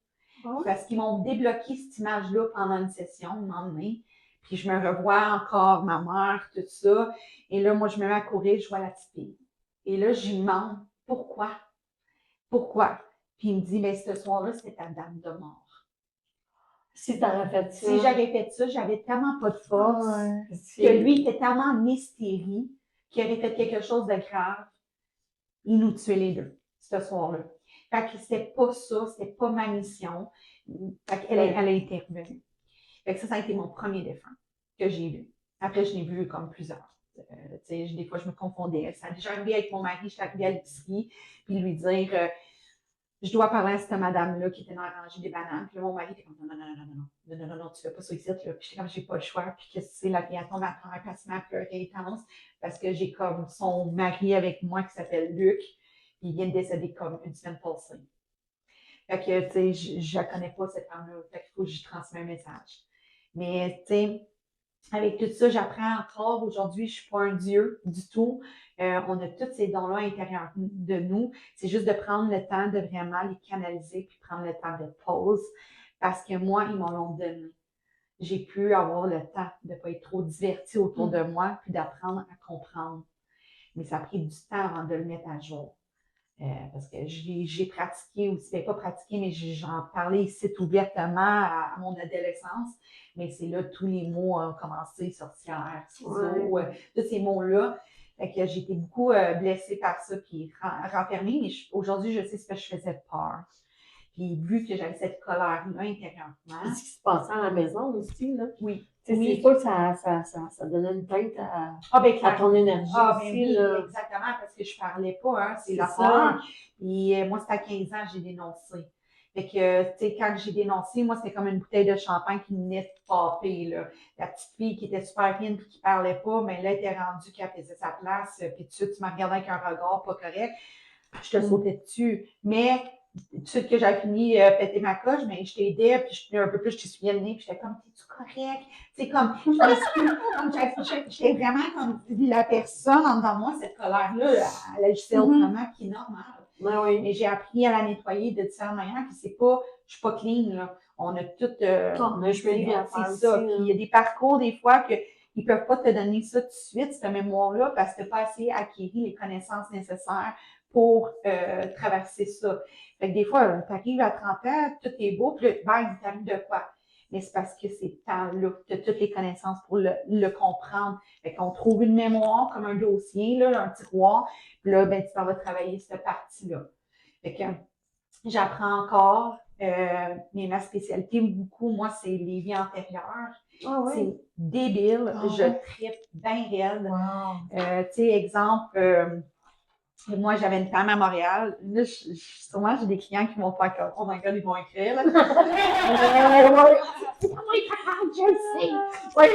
Parce qu'ils m'ont débloqué cette image-là pendant une session, un moment donné. Puis je me revois encore, ma mère, tout ça. Et là, moi, je me mets à courir, je vois la petite fille. Et là, je lui demande, pourquoi? Pourquoi? Puis il me dit, ben ce soir-là, c'était ta dame de mort. Si t'aurais fait ça. Si j'avais fait ça, j'avais tellement pas de force que lui était tellement en hystérie qu'il avait fait quelque chose de grave. Il nous tuait les deux, ce soir-là. Fait que c'était pas ça, c'était pas ma mission. Fait qu'elle a été revenue. Fait que ça a été mon premier défunt que j'ai vu. Après, je l'ai vu comme plusieurs. Des fois, je me confondais. Ça a déjà arrivé avec mon mari, je suis arrivée à l'épicerie, puis lui dire je dois parler à cette madame-là qui était dans la rangée des bananes. Puis là, mon mari était comme non, tu fais pas ça ici. Là. Puis j'étais comme j'ai pas le choix. Puis que c'est la fille à tomber à terre, parce qu'elle m'a pleuré intense, parce que j'ai comme son mari avec moi qui s'appelle Luc, puis il vient de décéder comme une semaine passée. Fait que, tu sais, je la connais pas cette femme-là. Fait qu'il faut que je transmets un message. Mais, tu sais, avec tout ça, j'apprends encore. Aujourd'hui, je suis pas un dieu du tout. On a tous ces dons-là à l'intérieur de nous. C'est juste de prendre le temps de vraiment les canaliser puis prendre le temps de pause. Parce que moi, ils m'en l'ont donné. J'ai pu avoir le temps de ne pas être trop divertie autour de moi puis d'apprendre à comprendre. Mais ça a pris du temps avant de le mettre à jour. Parce que j'ai pratiqué aussi, ben pas pratiqué, mais j'en parlais ici ouvertement à mon adolescence. Mais c'est là tous les mots ont commencé, sorcière, ciseaux, tous ces mots-là. Fait que j'ai été beaucoup blessée par ça, puis renfermée. Mais aujourd'hui, je sais ce que je faisais peur. Puis vu que j'avais cette colère-là intérieurement. C'est ce qui se passait à la maison aussi, là. Oui. C'est sûr que ça donnait une tête à ton énergie aussi. Oui, là. exactement, parce que je parlais pas, hein, c'est la ça. peur. Puis moi, c'était à 15 ans, j'ai dénoncé. Fait que, tu sais, quand j'ai dénoncé, moi, c'était comme une bouteille de champagne qui venait de popper, là. La petite fille qui était super fine puis qui parlait pas, mais là, elle était rendue qu'elle faisait sa place, puis tout de suite, tu m'as regardé avec un regard pas correct. Je te sautais dessus. Mais, tout de suite que j'avais fini péter ma coche, mais je t'aidais, puis je tenais un peu plus, je t'essuyais le nez, puis j'étais comme, t'es-tu correct? C'est comme, j'étais vraiment comme la personne en dedans de moi, cette colère-là, elle agissait autrement qui est normale. Ouais, oui. Mais j'ai appris à la nettoyer de différentes manières, puis c'est pas, je suis pas clean, là. On a tout, On a un chemin de vie à faire c'est ça. aussi, Puis il y a des parcours, des fois, que ils peuvent pas te donner ça tout de suite, cette mémoire-là, parce que t'as pas assez acquis les connaissances nécessaires pour traverser ça. Fait que des fois, t'arrives à 30 ans, tout est beau, puis là, bang, t'arrives de quoi? Mais c'est parce que c'est temps-là que tu as toutes les connaissances pour le comprendre. Fait qu'on trouve une mémoire comme un dossier, là, un tiroir, puis là, ben, tu t'en vas travailler cette partie-là. Fait que j'apprends encore, mais ma spécialité, beaucoup, moi, c'est les vies antérieures. Ah oui. C'est débile, Ah je ouais. trippe bien raide. Wow. Tu sais, exemple, moi, j'avais une femme à Montréal. Là, sûrement, j'ai des clients qui vont faire comme, oh my god, ils vont écrire, là. Je le sais. Oui,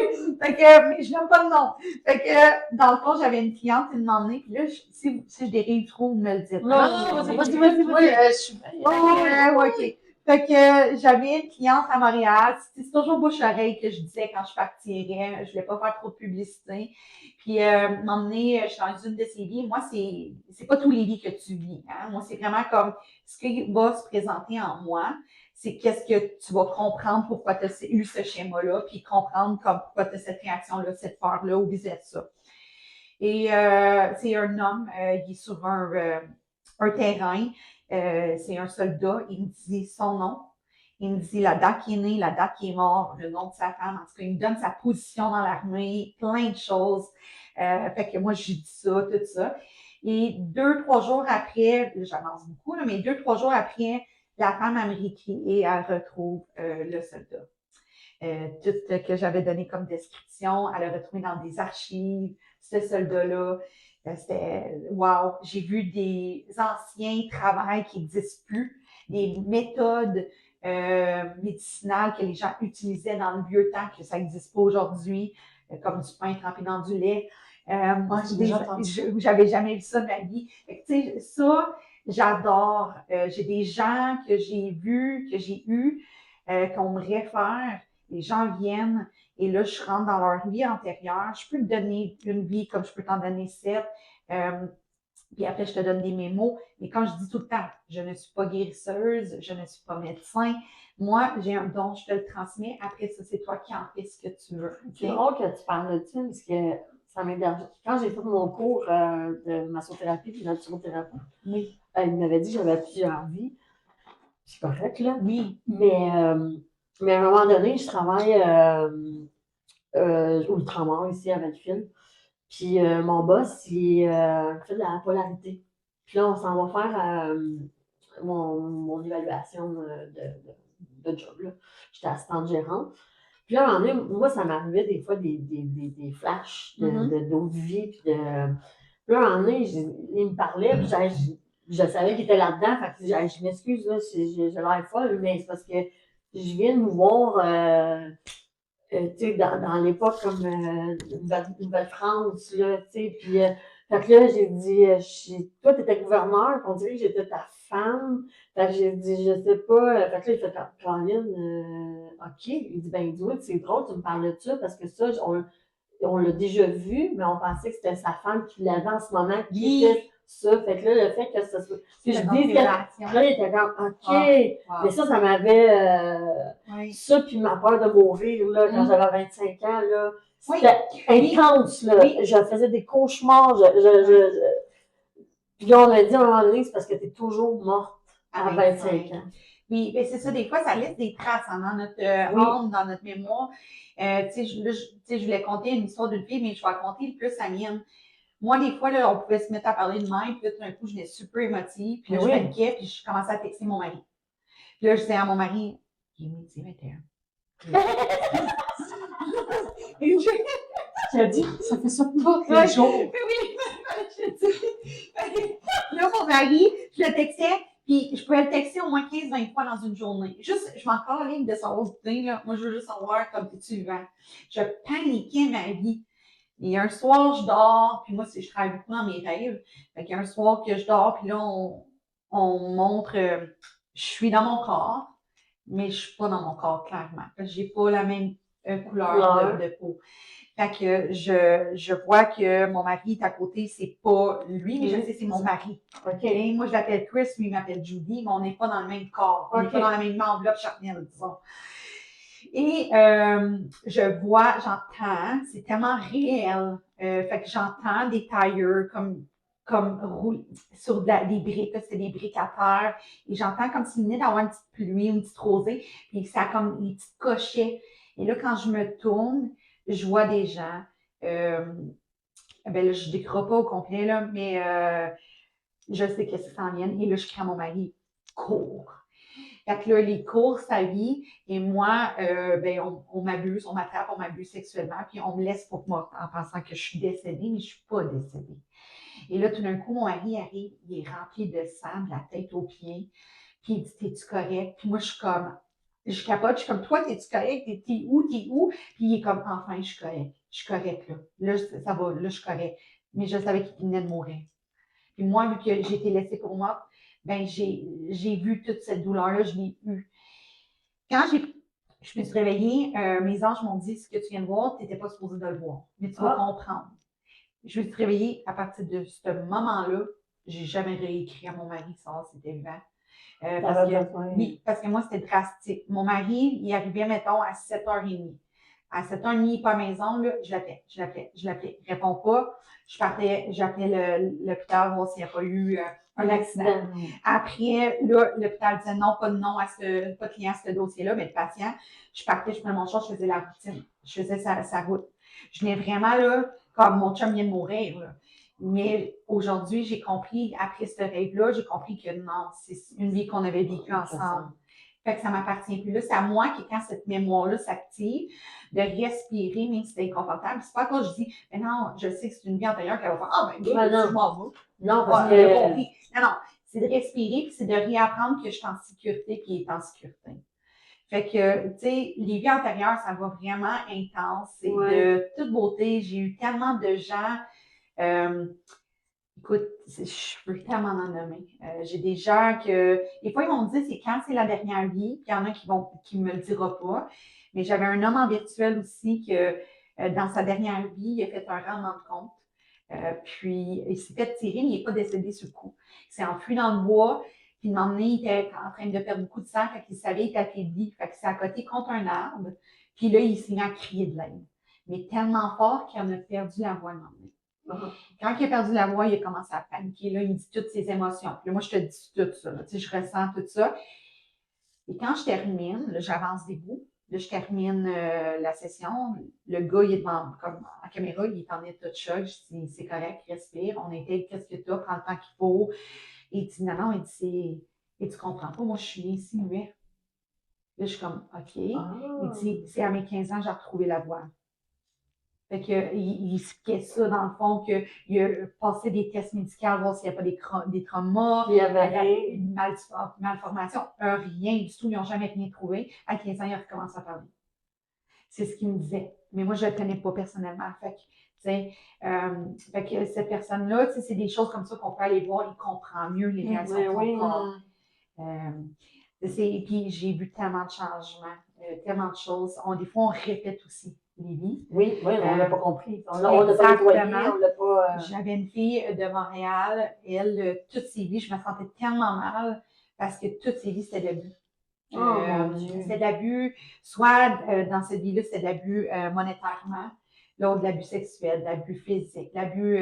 fait que, mais je n'aime pas le nom. Fait que, dans le fond, j'avais une cliente qui m'a emmenée, puis là, si je dérive trop, vous me le dites. Non, vas-y, vas-y, vas-y. vas-y. Oui, je suis bien. Ouais, ok. Fait que j'avais une cliente à Montréal. C'est toujours bouche-oreille que je disais quand je partirais. Je voulais pas faire trop de publicité. Puis m'emmener, je suis dans une de ces vies. Moi, c'est pas tous les vies que tu vis. Hein? Moi, c'est vraiment comme ce qui va se présenter en moi. C'est qu'est-ce que tu vas comprendre pourquoi tu as eu ce schéma-là, puis comprendre comme pourquoi tu as cette réaction-là, cette peur-là, ou vice-versa. Et c'est un homme, il est sur un terrain. C'est un soldat, il me dit son nom, il me dit la date qu'il est né, la date qu'il est mort, le nom de sa femme, en tout cas, il me donne sa position dans l'armée, plein de choses. Fait que moi, j'ai dit ça, tout ça. Et 2-3 jours après, j'avance beaucoup, là, mais 2-3 jours après, la femme, elle me réécrit et elle retrouve le soldat. Tout ce que j'avais donné comme description, elle a retrouvé dans des archives, ce soldat-là. C'était wow! J'ai vu des anciens travails qui n'existent plus, des méthodes médicinales que les gens utilisaient dans le vieux temps, que ça n'existe pas aujourd'hui, comme du pain trempé dans du lait. J'ai déjà entendu ça. J'avais jamais vu ça de ma vie. Tu sais, ça, j'adore. J'ai des gens que j'ai vus, que j'ai eus, qu'on me réfère. Les gens viennent et là, je rentre dans leur vie antérieure. Je peux te donner une vie comme je peux t'en donner 7. Puis après, je te donne des mémos. Mais comme je dis tout le temps, je ne suis pas guérisseuse, je ne suis pas médecin. Moi, j'ai un don, je te le transmets. Après ça, c'est toi qui en fais ce que tu veux. C'est drôle que tu parles de ça, parce que ça m'héberge. Quand j'ai fait mon cours de massothérapie et de naturothérapie, Oui. Il m'avait dit que j'avais plusieurs vies. C'est correct, là. Oui. Mais à un moment donné, je travaille au Ultramar, ici, à Valleyfield. Puis mon boss, il fait de la polarité. Puis là, on s'en va faire mon évaluation de job, là. J'étais assistante gérante. Puis là, à un moment donné, moi, ça m'arrivait des fois des flashs d'autres vies. Puis là, à un moment donné, il me parlait, puis je savais qu'il était là-dedans. Fait que je m'excuse, là, j'ai l'air folle, mais c'est parce que je viens de nous voir, tu sais, dans l'époque comme Nouvelle-France, là, tu sais. Puis, fait que là, j'ai dit, toi, t'étais gouverneur, puis on dirait que j'étais ta femme. Fait que j'ai dit, je sais pas. Fait que là, il fait, Caroline, OK. Il dit, ben, dis-moi, c'est drôle, tu me parles de ça, parce que ça, on l'a déjà vu, mais on pensait que c'était sa femme qui l'avait en ce moment, qui était ça. Fait que là, le fait que ça soit. Puis je dis que là, il était comme, OK. Wow. Mais ça m'avait. Oui. Ça, puis ma peur de mourir, là, quand j'avais 25 ans, là. Oui. C'était intense, là. Oui. Je faisais des cauchemars. Puis là, on m'a dit à un moment donné, c'est parce que t'es toujours morte à 25 ans. Oui, mais c'est ça, des fois, ça laisse des traces hein, dans notre âme, dans notre mémoire. Tu sais, je voulais conter une histoire d'une fille, mais je vais raconter plus la mienne. Moi, des fois, là, on pouvait se mettre à parler de même, puis là, tout d'un coup, je venais super émotive, puis là, je paniquais, puis je commençais à texter mon mari. Puis là, je disais à mon mari, il est midi 21. Tu as dit, ça fait ça tous les jours. Oui, là, mon mari, je le textais, puis je pouvais le texter au moins 15-20 fois dans une journée. Juste, je m'en ligne de son autre thing, là. Moi, je veux juste savoir comme tu vivant. Je paniquais ma vie. Et un soir, je dors, puis moi, je travaille beaucoup dans mes rêves. Fait qu'il y a un soir que je dors, puis là, on montre, je suis dans mon corps, mais je suis pas dans mon corps, clairement. Parce que j'ai pas la même couleur de peau. Fait que je vois que mon mari est à côté, c'est pas lui, mais je sais c'est mon mari. OK. Et moi, je l'appelle Chris, lui, il m'appelle Judy, mais on n'est pas dans le même corps. On n'est pas dans la même enveloppe charnelle, disons. Et je vois, j'entends, c'est tellement réel. Fait que j'entends des tailleurs comme sur des briques, là, c'est des briques à terre. Et j'entends comme s'il venait d'avoir une petite pluie, une petite rosée, puis ça a comme des petits cochets. Et là, quand je me tourne, je vois des gens. Ben là, je ne décrois pas au complet, là, mais je sais que ça s'en vient. Et là, je crie à mon mari, cours. Fait que là, il court sa vie et moi, ben, on m'abuse, on m'attrape, on m'abuse sexuellement, puis on me laisse pour morte en pensant que je suis décédée, mais je suis pas décédée. Et là, tout d'un coup, mon mari arrive, il est rempli de sang, de la tête aux pieds, puis il dit, t'es-tu correct? Puis moi, je capote, je suis comme, toi, t'es-tu correct? T'es où? T'es où? Puis il est comme, enfin, je suis correct. Je suis correct, là. Là, ça va, là, je suis correct. Mais je savais qu'il venait de mourir. Puis moi, vu que j'ai été laissée pour morte, ben, j'ai vu toute cette douleur-là, je l'ai eue. Quand je me suis réveillée, mes anges m'ont dit, ce que tu viens de voir, tu n'étais pas supposé de le voir, mais tu vas comprendre. Je me suis réveillée à partir de ce moment-là. J'ai jamais réécrit à mon mari ça, c'était vivant. Parce que moi, c'était drastique. Mon mari, il arrivait, mettons, à 7h30. À 7h30, pas à la maison, là, je l'appelais. Il répond pas. J'appelais l'hôpital, voir s'il n'y a pas eu un accident. Après, là, l'hôpital disait non, pas de nom pas de client à ce dossier-là, mais le patient. Je partais, je prenais mon char, je faisais la routine. Je faisais sa route. Je venais vraiment là, comme mon chum vient de mourir, là. Mais aujourd'hui, j'ai compris, après ce rêve-là, j'ai compris que non, c'est une vie qu'on avait vécue ensemble. Fait que ça m'appartient plus. Là, c'est à moi que quand cette mémoire-là s'active, de respirer, même si c'est inconfortable. C'est pas quand je dis, mais non, je sais que c'est une vie antérieure qu'elle va faire, ah, ben, je m'en vais. Non, parce que. Non, c'est de respirer, puis c'est de réapprendre que je suis en sécurité, puis il est en sécurité. Fait que, tu sais, les vies antérieures, ça va vraiment intense. C'est de toute beauté. J'ai eu tellement de gens. Écoute, je peux tellement en nommer. J'ai des gens que, des fois, ils m'ont dit, c'est quand c'est la dernière vie, puis il y en a qui me le dira pas. Mais j'avais un homme en virtuel aussi que, dans sa dernière vie, il a fait un rendement de compte. Puis, il s'est fait tirer, mais il n'est pas décédé sur le coup. Il s'est enfui dans le bois, puis, un moment donné, il était en train de perdre beaucoup de sang, fait qu'il savait qu'il était affaibli. Fait qu'il s'est accoté contre un arbre, puis là, il s'est mis à crier de l'aide. Mais tellement fort qu'il en a perdu la voix, un moment donné. Quand il a perdu la voix, il a commencé à paniquer. Là, il dit toutes ses émotions. Puis là, moi, je te dis tout ça. Là, je ressens tout ça. Et quand je termine, là, j'avance des bouts. Là, je termine la session. Le gars, il est comme en caméra, il est en état de choc. Je dis, c'est correct, respire. On était, qu'est-ce que tu as? Prends le temps qu'il faut. Et il dit, non, il dit, et tu comprends pas, moi, je suis ici, muet. Là, je suis comme, OK. Il dit, c'est à mes 15 ans, j'ai retrouvé la voix. Fait que, il expliquait ça, dans le fond, qu'il a passé des tests médicaux, voir s'il n'y a pas des traumas, il y avait une malformation. Rien du tout, ils n'ont jamais rien trouvé. À 15 ans, il a recommencé à parler. C'est ce qu'il me disait. Mais moi, je ne le connais pas personnellement. Fait que cette personne-là, c'est des choses comme ça qu'on peut aller voir, il comprend mieux les réactions de son corps. Puis j'ai vu tellement de changements, tellement de choses. Des fois, on répète aussi les vies. Oui, on l'a pas compris. On l'a pas nettoyé, on l'a pas. J'avais une fille de Montréal, elle, toutes ses vies, je me sentais tellement mal parce que toutes ses vies, c'était de l'abus. C'était de l'abus, soit dans cette vie-là, c'était de l'abus monétairement, l'autre de l'abus sexuel, de l'abus physique, de l'abus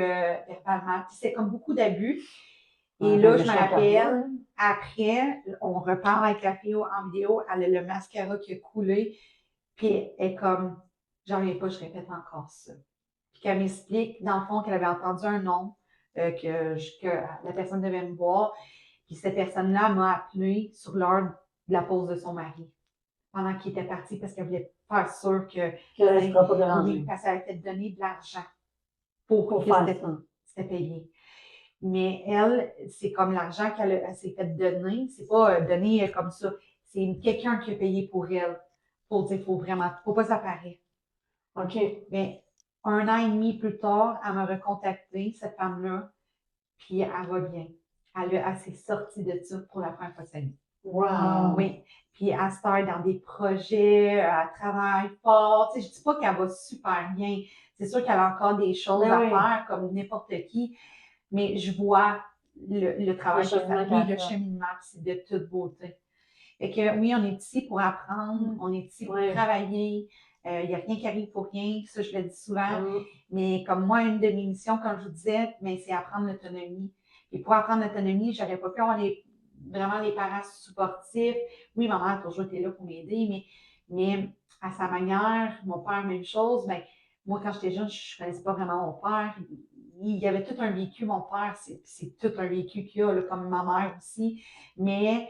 verbalement. C'est comme beaucoup d'abus. Et là, je me rappelle, après, on repart avec la fille en vidéo, elle a le mascara qui a coulé, puis elle est comme, j'en reviens pas, je répète encore ça. Puis qu'elle m'explique, dans le fond, qu'elle avait entendu un nom, que la personne devait me voir, puis cette personne-là m'a appelé sur l'heure de la pause de son mari, pendant qu'il était parti, parce qu'elle voulait faire sûr qu'elle ne sera pas dérangée. Oui, parce qu'elle avait fait donner de l'argent pour que c'était payé. Mais elle, c'est comme l'argent qu'elle s'est fait donner. C'est pas donné comme ça. C'est quelqu'un qui a payé pour elle. Pour dire, faut pas s'apparaître. OK. Mais 1 an et demi plus tard, elle m'a recontacté, cette femme-là, puis elle va bien. Elle s'est sortie de ça pour la première fois de sa vie. Wow! Oui. Puis elle se terre dans des projets, elle travaille fort. Tu sais, je dis pas qu'elle va super bien. C'est sûr qu'elle a encore des choses Ben à oui. faire, comme n'importe qui, mais je vois le travail Le qu'elle cheminement fait, qu'elle le fait. cheminement, c'est de toute beauté. Fait que oui, on est ici pour apprendre, on est ici pour Ouais. travailler. Il n'y a rien qui arrive pour rien, ça je le dis souvent. Mm. Mais comme moi, une de mes missions, comme je vous disais, mais c'est apprendre l'autonomie. Et pour apprendre l'autonomie, j'aurais pas pu avoir vraiment les parents supportifs. Oui, ma mère a toujours été là pour m'aider, mais à sa manière, mon père, même chose. Ben, moi, quand j'étais jeune, je ne connaissais pas vraiment mon père. Il y avait tout un vécu, mon père, c'est tout un vécu qu'il a, là, comme ma mère aussi. Mais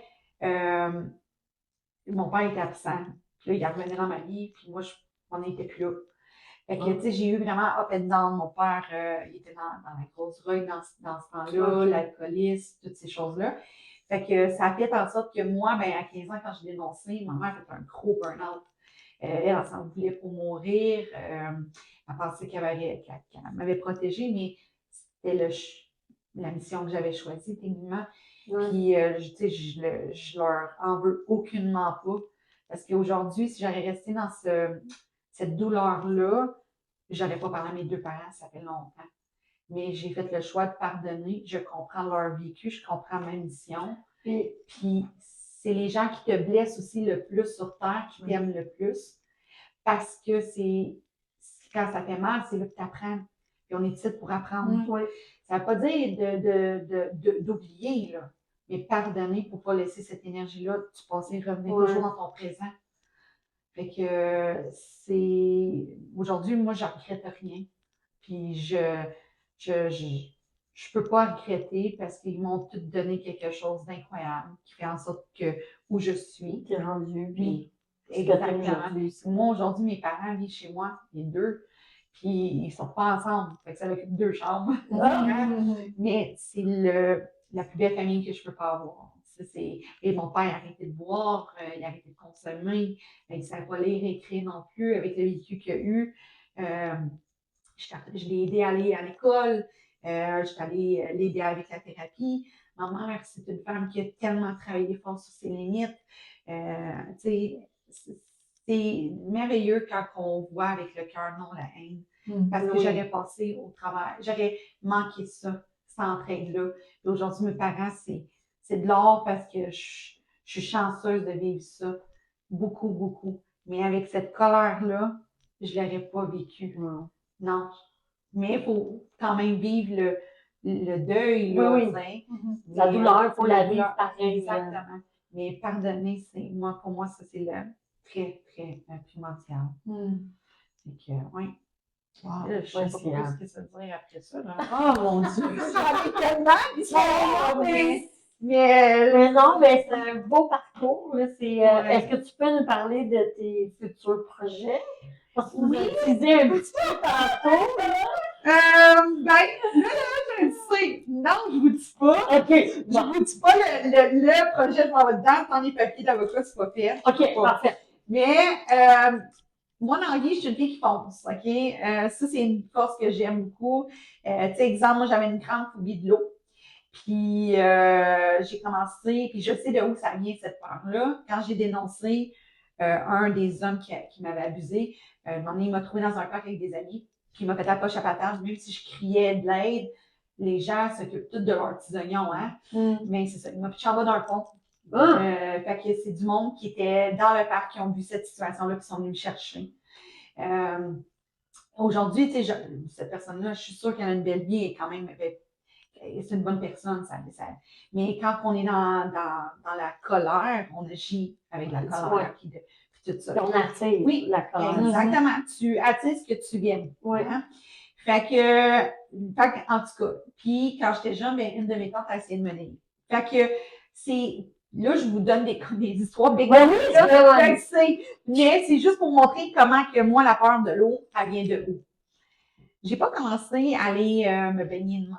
mon père était absent. Puis là, il revenait dans ma vie, puis moi, on n'était plus là. Fait que, tu sais, j'ai eu vraiment up and down. Mon père, il était dans la grosse drogue dans ce temps-là, Ok. l'alcoolisme, toutes ces choses-là. Fait que ça a fait en sorte que moi, ben, à 15 ans, quand je l'ai dénoncé, ma mère a fait un gros burn-out. Elle s'en voulait pour mourir. Elle pensait qu'elle m'avait protégée, mais c'était la mission que j'avais choisie, techniquement. Ouais. Puis, tu sais, je leur en veux aucunement pas. Parce qu'aujourd'hui, si j'aurais resté dans cette douleur-là, j'aurais pas parlé à mes deux parents, ça fait longtemps. Mais j'ai fait le choix de pardonner. Je comprends leur vécu, je comprends ma mission. Puis c'est les gens qui te blessent aussi le plus sur Terre qui t'aiment le plus. Parce que quand ça fait mal, c'est là que tu apprends. Puis on est ici pour apprendre. Oui. Ça ne veut pas dire d'oublier, là, mais pardonner pour ne pas laisser cette énergie-là du passé revenir toujours dans ton présent. Fait que aujourd'hui, moi, je ne regrette rien. Puis je peux pas regretter parce qu'ils m'ont tous donné quelque chose d'incroyable qui fait en sorte que où je suis. T'es rendu. Oui, ce que t'aimes exactement. aujourd'hui. Moi, aujourd'hui, mes parents vivent chez moi, les deux, puis ils sont pas ensemble. Fait que ça occupe 2 chambres. Mais c'est la plus belle famille que je peux pas avoir. Et mon père a arrêté de boire, il a arrêté de consommer, il ne savait pas lire et écrire non plus avec le vécu qu'il a eu. Je l'ai aidé à aller à l'école, je suis allée l'aider avec la thérapie. Ma mère, c'est une femme qui a tellement travaillé fort sur ses limites. C'est merveilleux quand on voit avec le cœur, non la haine. Parce que j'aurais passé au travail, j'aurais manqué ça, cette entraide-là. Et aujourd'hui, mes parents, c'est de l'or parce que je suis chanceuse de vivre ça. Beaucoup, beaucoup. Mais avec cette colère-là, je ne l'aurais pas vécu. Non. Mais il faut quand même vivre le deuil, là, Oui. La douleur, il faut la vivre pareil. Exactement. Mais pardonner, pour moi, ça, c'est le très, très primordial. Fait que, oui. Wow. Là, je sais pas ce que ça veut dire après ça. Là. Oh mon Dieu! J'en ai tellement Mais non, mais c'est un beau parcours. Est-ce que tu peux nous parler de tes futurs projets? Parce que vous utilisez un petit peu tantôt. Ben, là, je le sais. Non, je vous dis pas. OK. Je vous dis pas le projet, je m'en vais dedans, dans les papiers d'avocat, c'est pas fait. OK, parfait. Mais, moi, dans la vie, je suis une fille qui fonce, OK? Ça, c'est une force que j'aime beaucoup. Tu sais, exemple, moi, j'avais une grande phobie de l'eau. Puis, j'ai commencé, puis je sais de où ça vient, cette peur-là. Quand j'ai dénoncé un des hommes qui m'avait abusé, un moment donné, il m'a trouvé dans un parc avec des amis, puis il m'a fait la poche à patate. Même si je criais de l'aide, les gens s'occupent tous de leurs petits oignons, hein? Mais c'est ça, il m'a pitché en bas d'un pont. Fait que c'est du monde qui était dans le parc qui ont vu cette situation-là, qui sont venus me chercher. Aujourd'hui, tu sais, cette personne-là, je suis sûre qu'elle a une belle vie et quand même, c'est une bonne personne. Mais quand on est dans la colère, on agit avec la colère. Puis tout ça. On attire la colère. Exactement. Tu attires ce que tu viens. Hein? Fait que, en tout cas, puis quand j'étais jeune, ben, une de mes tantes a essayé de me nier. Fait que là, je vous donne des histoires big. Mais c'est juste pour montrer comment que moi, la peur de l'eau, elle vient de où. J'ai pas commencé à aller me baigner de même.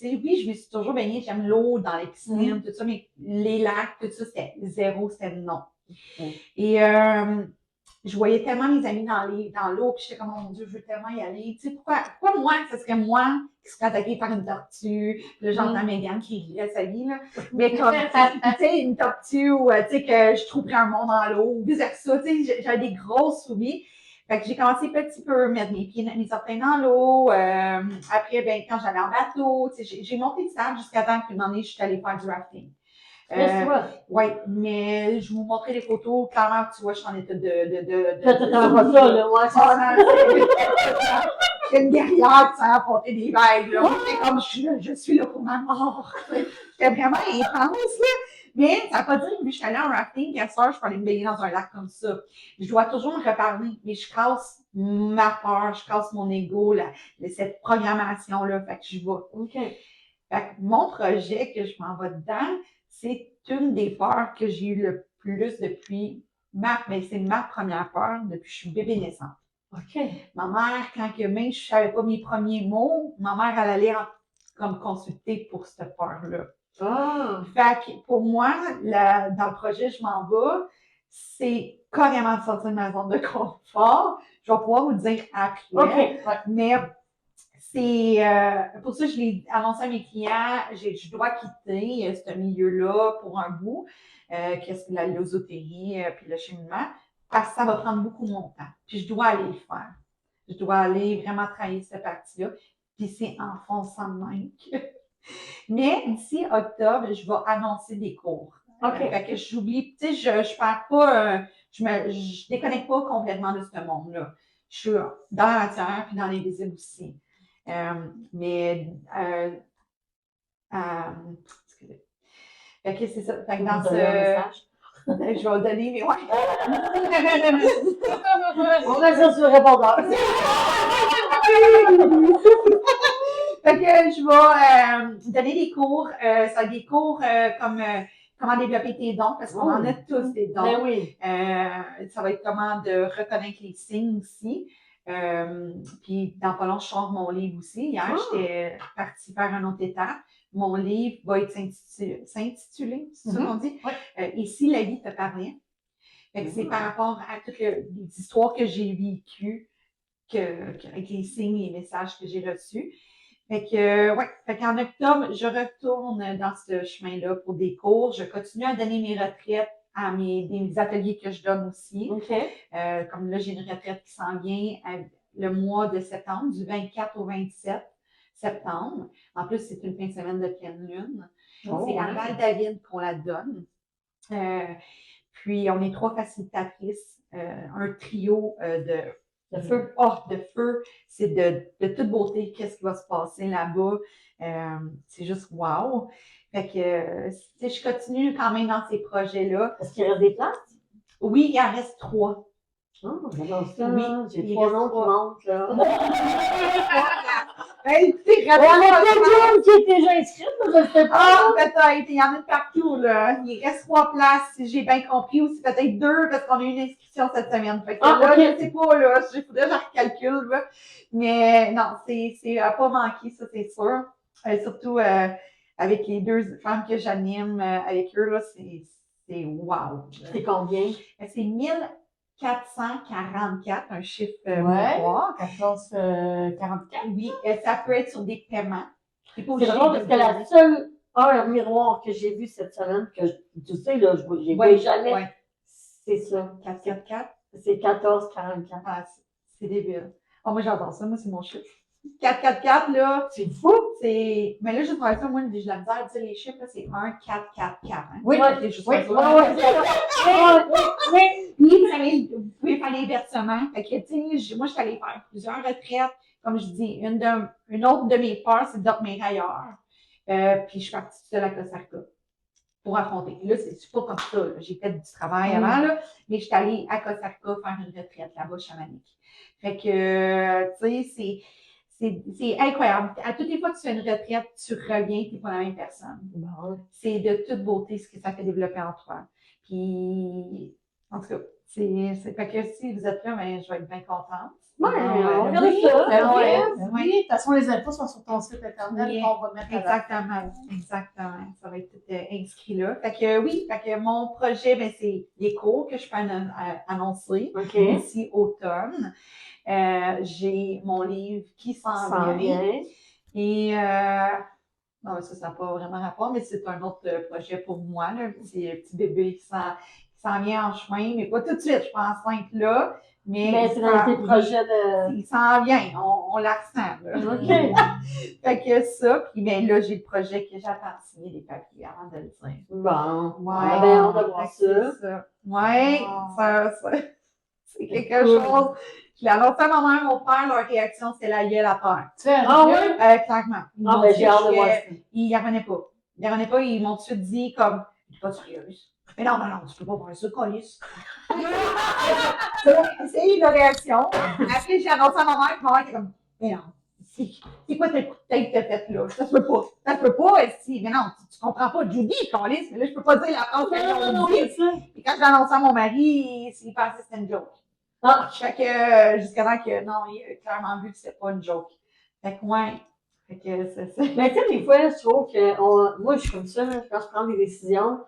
Oui, je me suis toujours baignée, j'aime l'eau dans les piscines, tout ça, mais les lacs, tout ça, c'était zéro, c'était non. Et je voyais tellement mes amis dans l'eau, puis j'étais comme, oh mon Dieu, je veux tellement y aller. Tu sais, pourquoi moi, ce serait moi qui serais attaquée par une tortue? Puis là, j'entends Megan qui riait sa vie, là. Mais comme, tu sais, une tortue, ou, tu sais, que je trouverais un monde dans l'eau, ou vice-versa. Tu sais, j'avais des grosses phobies. Fait que j'ai commencé petit peu, mettre mes orteils dans l'eau. Après, ben, quand j'allais en bateau, tu sais, j'ai monté de sable jusqu'à temps qu'une année, je suis allée faire du rafting. Oui, mais je vous montrer les photos. Clairement, tu vois, je suis en état T'as pas ça, là, ouais. Je suis une guerrière qui sait affronter des vagues, là. C'est comme, je suis là pour ma mort. J'étais vraiment intense, là. Mais ça ne veut pas dire que vu que je suis allée en rafting, qu'à ce soir, je peux aller me baigner dans un lac comme ça. Je dois toujours me reparler, mais je casse ma peur, je casse mon ego, cette programmation-là. Fait que je vais. OK. Fait que mon projet que je m'en vais dedans, c'est une des peurs que j'ai eu le plus depuis mais c'est ma première peur depuis que je suis bébé naissante. OK. Ma mère, quand que même je savais pas mes premiers mots, ma mère, elle allait comme consulter pour cette peur-là. Ah! Fait que pour moi, dans le projet Je m'en vais, c'est carrément de sortir de ma zone de confort. Je vais pouvoir vous le dire après. OK. Mais c'est pour ça que je l'ai annoncé à mes clients, je dois quitter ce milieu-là pour un bout, qu'est-ce que la l'osotérie puis le cheminement, parce que ça va prendre beaucoup de mon temps. Puis je dois aller le faire. Je dois aller vraiment travailler cette partie-là. Puis c'est en fonçant de même que... Mais d'ici octobre, je vais annoncer des cours. OK. Fait que j'oublie, tu sais, je perds pas, je déconnecte pas complètement de ce monde-là. Je suis dans la matière puis dans l'invisible aussi. Excusez. Fait que c'est ça. Fait que dans ce. Je vais le donner, mais ouais. On va ça sur le répondeur. Fait que je vais donner des cours. Ça va être des cours comme comment développer tes dons, parce qu'on en a tous des dons. Ben oui. Ça va être comment de reconnaître les signes aussi. Puis dans pas long, je sors mon livre aussi. Hier, j'étais partie faire un autre étape. Mon livre va être s'intituler, c'est ça qu'on dit? Et si la vie te parlait. Fait que c'est par rapport à toutes les histoires que j'ai vécues, avec les signes et les messages que j'ai reçus. Fait que, fait qu'en octobre, je retourne dans ce chemin-là pour des cours. Je continue à donner mes retraites à des ateliers que je donne aussi. OK. Comme là, j'ai une retraite qui s'en vient le mois de septembre, du 24 au 27 septembre. En plus, c'est une fin de semaine de pleine lune. C'est à Val-David qu'on la donne. Puis, on est 3 facilitatrices, un trio de feu. De feu. C'est de toute beauté. Qu'est-ce qui va se passer là-bas? C'est juste wow. Fait que, je continue quand même dans ces projets-là. Est-ce qu'il reste des places? Oui, il en reste 3. Oh, j'adore ça. Oui, j'ai 3 noms qui montent, là. Hey, il y en a quelqu'un qui est déjà inscrite, mais je sais pas. Ah, peut-être. Il y en a de partout, là. Il reste 3 places, si j'ai bien compris, ou c'est peut-être 2 parce qu'on a eu une inscription cette semaine. Fait que là, je sais pas, là. Il faudrait que je recalcule, là. Mais non, c'est à pas manquer, ça, c'est sûr. Surtout avec les 2 femmes que j'anime avec eux, là, c'est wow. C'est combien? C'est 1444, un chiffre miroir. 1444. Oui, ça peut être sur des paiements. C'est drôle parce que la seule heure miroir que j'ai vue cette semaine, que tu sais, là, j'ai vu jamais, c'est ça. 444. C'est 1444. Ah, c'est débile. Oh, moi, j'adore ça. Moi, c'est mon chiffre. 444, là. C'est fou! Mais là, juste pour ça, moi, j'ai la misère à dire les chiffres, là, c'est 1, 4, 4, 4. Hein? Oui, Puis, vous pouvez faire les versements. Fait que, tu sais, moi, je suis allée faire plusieurs retraites. Comme je dis, une autre de mes peurs, c'est de dormir ailleurs. Puis, je suis partie seule à Costa Rica pour affronter. Là, c'est pas comme ça. Là. J'ai fait du travail avant, là, mais je suis allée à Costa Rica faire une retraite là-bas, chamanique. Fait que, tu sais, c'est incroyable. À toutes les fois que tu fais une retraite, tu reviens, tu n'es pas la même personne. C'est de toute beauté ce que ça fait développer en toi. Puis, en tout cas, Fait que si vous êtes là, ben, je vais être bien contente. Ouais, on regarde oui, ça. ben ouais, oui, ouais. oui. De toute façon, les infos sont sur ton site internet, Oui, on va mettre à la fin. Exactement. Ça va être tout inscrit là. Fait que oui, fait que mon projet, ben, c'est les cours que je peux annoncer OK. d'ici automne. J'ai mon livre qui s'en Ça vient. vient. Et non, ça n'a pas vraiment rapport, mais c'est un autre projet pour moi, là, un petit bébé qui s'en vient en chemin, mais pas tout de suite, je suis pas enceinte là. Mais il c'est dans tes s'en- projets de. Il s'en vient, on la ressent, là. OK. Fait que ça, puis ben là, j'ai le projet que j'attends de signer les papiers avant de le dire. Bon. Ouais. On a bien hâte de voir Fait que ça. c'est ça. Ouais, Wow. c'est quelque Cool. chose. Je l'ai annoncé à ma mère, mon père, leur réaction, c'est la gueule à terre. Sérieux? Ah ouais? Clairement. Ils Ah, m'ont ben dit j'ai hâte de que voir ça. Ils n'y revenaient pas. Ils n'y revenaient pas, ils m'ont tout de suite dit comme, je suis pas sérieuse. Mais non, tu peux pas voir ça, Colis. C'est une réaction. Après, j'ai annoncé à ma mère, puis ma mère était comme, mais non, c'est quoi tes coups de tête que t'as fait là? Ça se peut pas. Ça se peut pas, mais non, tu comprends pas, Judy, Colis, mais là, je peux pas dire la phrase qu'elle Non, a dit. c'est ça. Puis quand j'ai annoncé à mon mari, il pensait que c'était une joke. Ah, Fait que, jusqu'à temps que, non, il a clairement vu que c'était pas une joke. Fait que, ouais. Fait que, c'est ça. mais tu sais, des fois, je trouve que moi, je suis comme ça, là, quand je prends des décisions,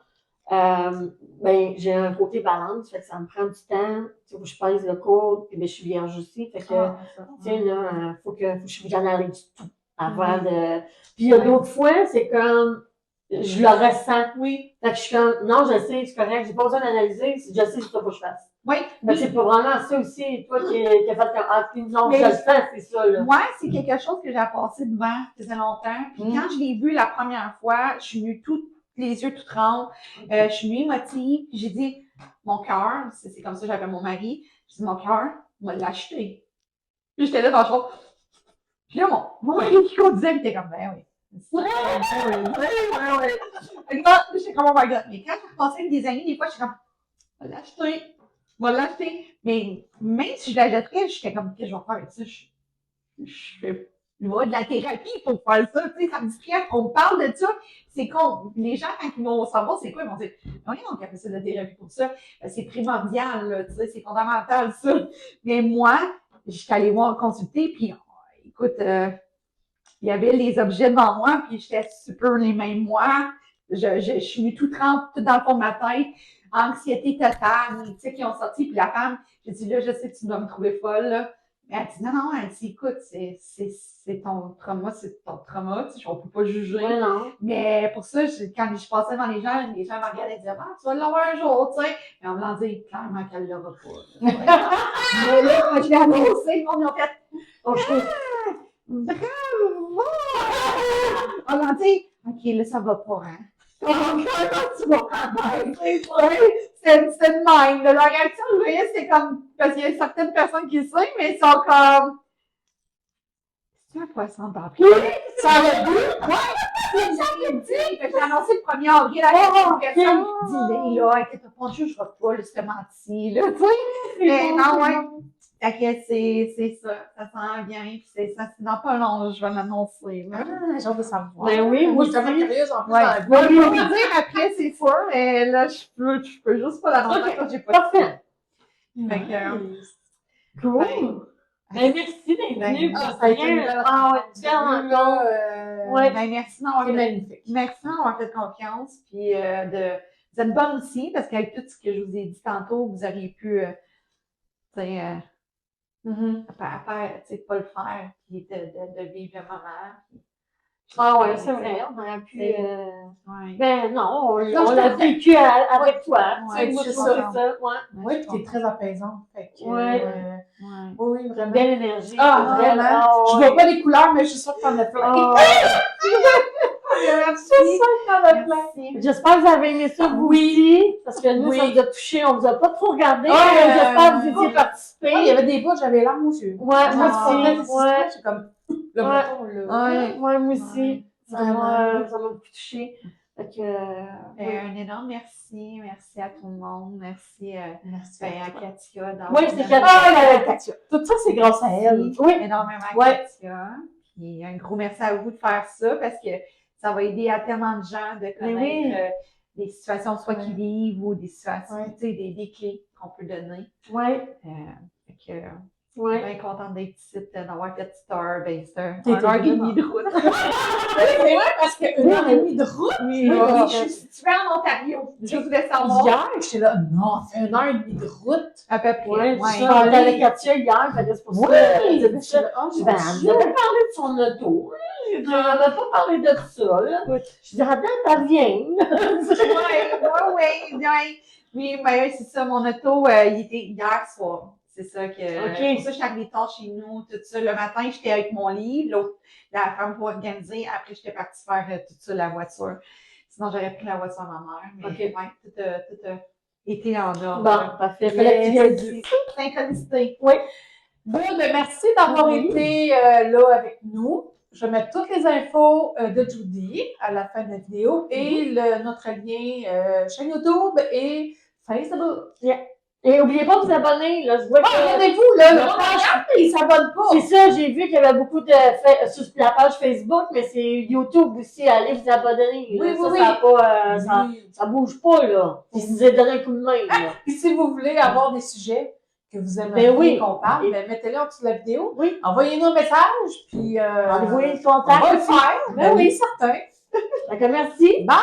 ben, j'ai un côté balance, fait que ça me prend du temps. Tu sais, faut que je pèse le cours, et ben, je suis vierge aussi, fait que, tu sais, là, faut que j'analyse tout avant de. Puis il y a d'autres fois, c'est comme, je le ressens. Oui. Fait que je suis comme, non, je sais, c'est correct, j'ai pas besoin d'analyser, je sais, c'est ça qu'il faut que je fasse. Oui. Fait que c'est pas vraiment ça aussi, toi qui a fait comme, ah, puis non, Mais- je le sens, c'est ça, là. Moi, c'est quelque chose que j'ai passé devant, ça faisait longtemps. Puis quand je l'ai vu la première fois, je suis venue les yeux tout ronds. Je suis venue émotive. Puis j'ai dit, mon cœur, c'est comme ça que j'appelle mon mari, j'ai dit, mon cœur m'a l'acheté. Puis j'étais là dans le fond. Puis là, mon mari qui conduisait, il était comme, ben oui. Fait que là, j'étais comme, oh my god. Mais quand je repassais avec des amis, des fois, j'étais comme, va l'acheter. Mais même si je l'achèterais, j'étais comme, qu'est-ce que je vais faire avec ça? Je vais de la thérapie pour faire ça, tu sais, ça me dit rien. On me parle de ça, c'est con. Les gens, quand ils vont savoir c'est quoi, ils vont dire, oui, on a fait ça de la thérapie pour ça. C'est primordial, là, tu sais, c'est fondamental, ça. Mais moi, j'étais allée voir consulter, puis écoute, il y avait les objets devant moi, puis j'étais super les mêmes moi. Je suis venue tout trempe, tout dans le fond de ma tête. Anxiété totale, tu sais, qui ont sorti. Puis la femme, j'ai dit, là, je sais que tu dois me trouver folle, là. Mais elle dit, non, elle dit, écoute, c'est ton trauma, tu sais, on peut pas juger. Ouais, non. Mais pour ça, quand je passais devant les gens me regardaient et disaient, ah, tu vas l'avoir un jour, tu sais. Mais on me l'a dit clairement qu'elle l'aura pas. Mais là, quand je l'ai annoncé, le monde m'a fait, bravo! On m'a dit, OK, là, ça va pas, hein? Comment tu vas c'est une même. Leur réaction, je voyais, c'est comme, parce qu'il y a certaines personnes qui le savent, mais ils sont comme, c'est un poisson d'après. Ça va bien? Ouais! C'est ça qu'il me dit. Fait que j'ai annoncé le 1er avril à la personne qui dit, là, inquiète pas, je vais pas, là, c'était menti, là, tu sais. Mais non, ouais. Fait que c'est ça s'en vient, puis c'est dans pas long, je vais l'annoncer. Ah, j'ai hâte de savoir. Ben oui, moi, moi je suis tellement aussi. curieuse en plus. Ouais, dans je vais vous le dire après, c'est sûr, mais là, je peux juste pas l'annoncer Ok, quand j'ai pas parfait. Fait que, Cool. Ben, merci d'être venu. Ça a été une belle rencontre. Ouais. ben, merci d'avoir C'est magnifique. Merci d'avoir fait confiance, puis vous êtes bonne aussi, parce qu'avec tout ce que je vous ai dit tantôt, vous auriez pu, tu sais, faire, tu sais, pas le faire, puis de vivre le moment. Ah ouais, c'est vrai, on aurait pu. Ouais. Ben non, on je l'a comprends. vécu avec toi. Ouais, Tu sais, moi, c'est je trouve ça. ça. Ouais. Oui, puis t'es très apaisante. Fait que, Ouais. Ouais. oui, vraiment. Belle énergie. Ah, Belle- vraiment. Ah, Je ouais. vois pas les couleurs, mais je suis sûre que t'en as plein. Ah, Je suis sûre que t'en as plein. Merci. j'espère que vous avez aimé ça, vous aussi. Parce que nous, Oui. ça nous a touché, on vous a pas trop regardé. Ah, mais j'espère que vous étiez il participé. y avait des bouts, j'avais larmes aux yeux. Ouais, moi Ah, aussi. Ouais. c'est comme le Ouais. bouton, là. Ouais. Ouais, moi aussi. Vraiment. Ça m'a beaucoup touché. Fait que, Un énorme merci. Merci à tout le monde. Merci Merci. à Katia. Oui, c'est Ah, Katia. Katia. Tout ça, c'est grâce à elle. Oui. Énormément à Ouais. Katia. Puis un gros merci à vous de faire ça parce que ça va aider à tellement de gens de connaître oui. des situations soit Ouais. qu'ils vivent ou des situations, Ouais. tu sais, des clés qu'on peut donner. Ouais. Fait que, Ouais. bien contente d'être ici, d'avoir fait cette heure. Ben, c'est un T'es heure et vraiment- demie de route. C'est vrai, parce qu'une heure et demie de route, Oui, là. je suis située en Ontario. Je voulais savoir. Hier, j'étais là, non, c'est une heure et demie de route. À peu près. Ouais, Ouais. c'est ça. On était avec Katia hier, fait que c'est pour ça. Oui! ça. Oh, Je dis, mon ben, elle Dieu. nous avait parlé de son auto. Là. J'ai dit, on n'a pas parlé de ça. Là. Je dis, attends, elle vient. Ouais. Oui, ben, c'est ça, mon auto, il était hier soir. C'est ça que. Ok. Pour ça, je suis arrivée tard chez nous, tout ça. Le matin, j'étais avec mon livre, l'autre, la femme pour organiser. Après, j'étais partie faire tout ça, la voiture. Sinon, j'aurais pris la voiture à ma mère. Mais Ok. ouais, tout a été en ordre. Bon, parfait. Fallait que tu viennes. C'est synchronicité. Oui. Bon, ben, merci d'avoir Oui. été là avec nous. Je vais mettre toutes les infos de Judy à la fin de la vidéo et notre lien chaîne YouTube et Facebook. Et n'oubliez pas de vous abonner. Là. Je vois que. Abonnez-vous, là, le Non, page, ils s'abonnent pas. C'est ça, j'ai vu qu'il y avait beaucoup de sur la page Facebook, mais c'est YouTube aussi. Allez vous abonner. Oui, là. oui, ça, oui. ça, a pas, Oui. ça bouge pas, là. Si vous avez donné un coup de main, là. Et si vous voulez avoir des sujets que vous aimeriez Ben oui. qu'on parle, ben, mettez-les en dessous de la vidéo. Oui. Envoyez-nous un message, puis Envoyez le on contact. va le faire. Ben Ben oui, oui. certain. D'accord, merci. Bye!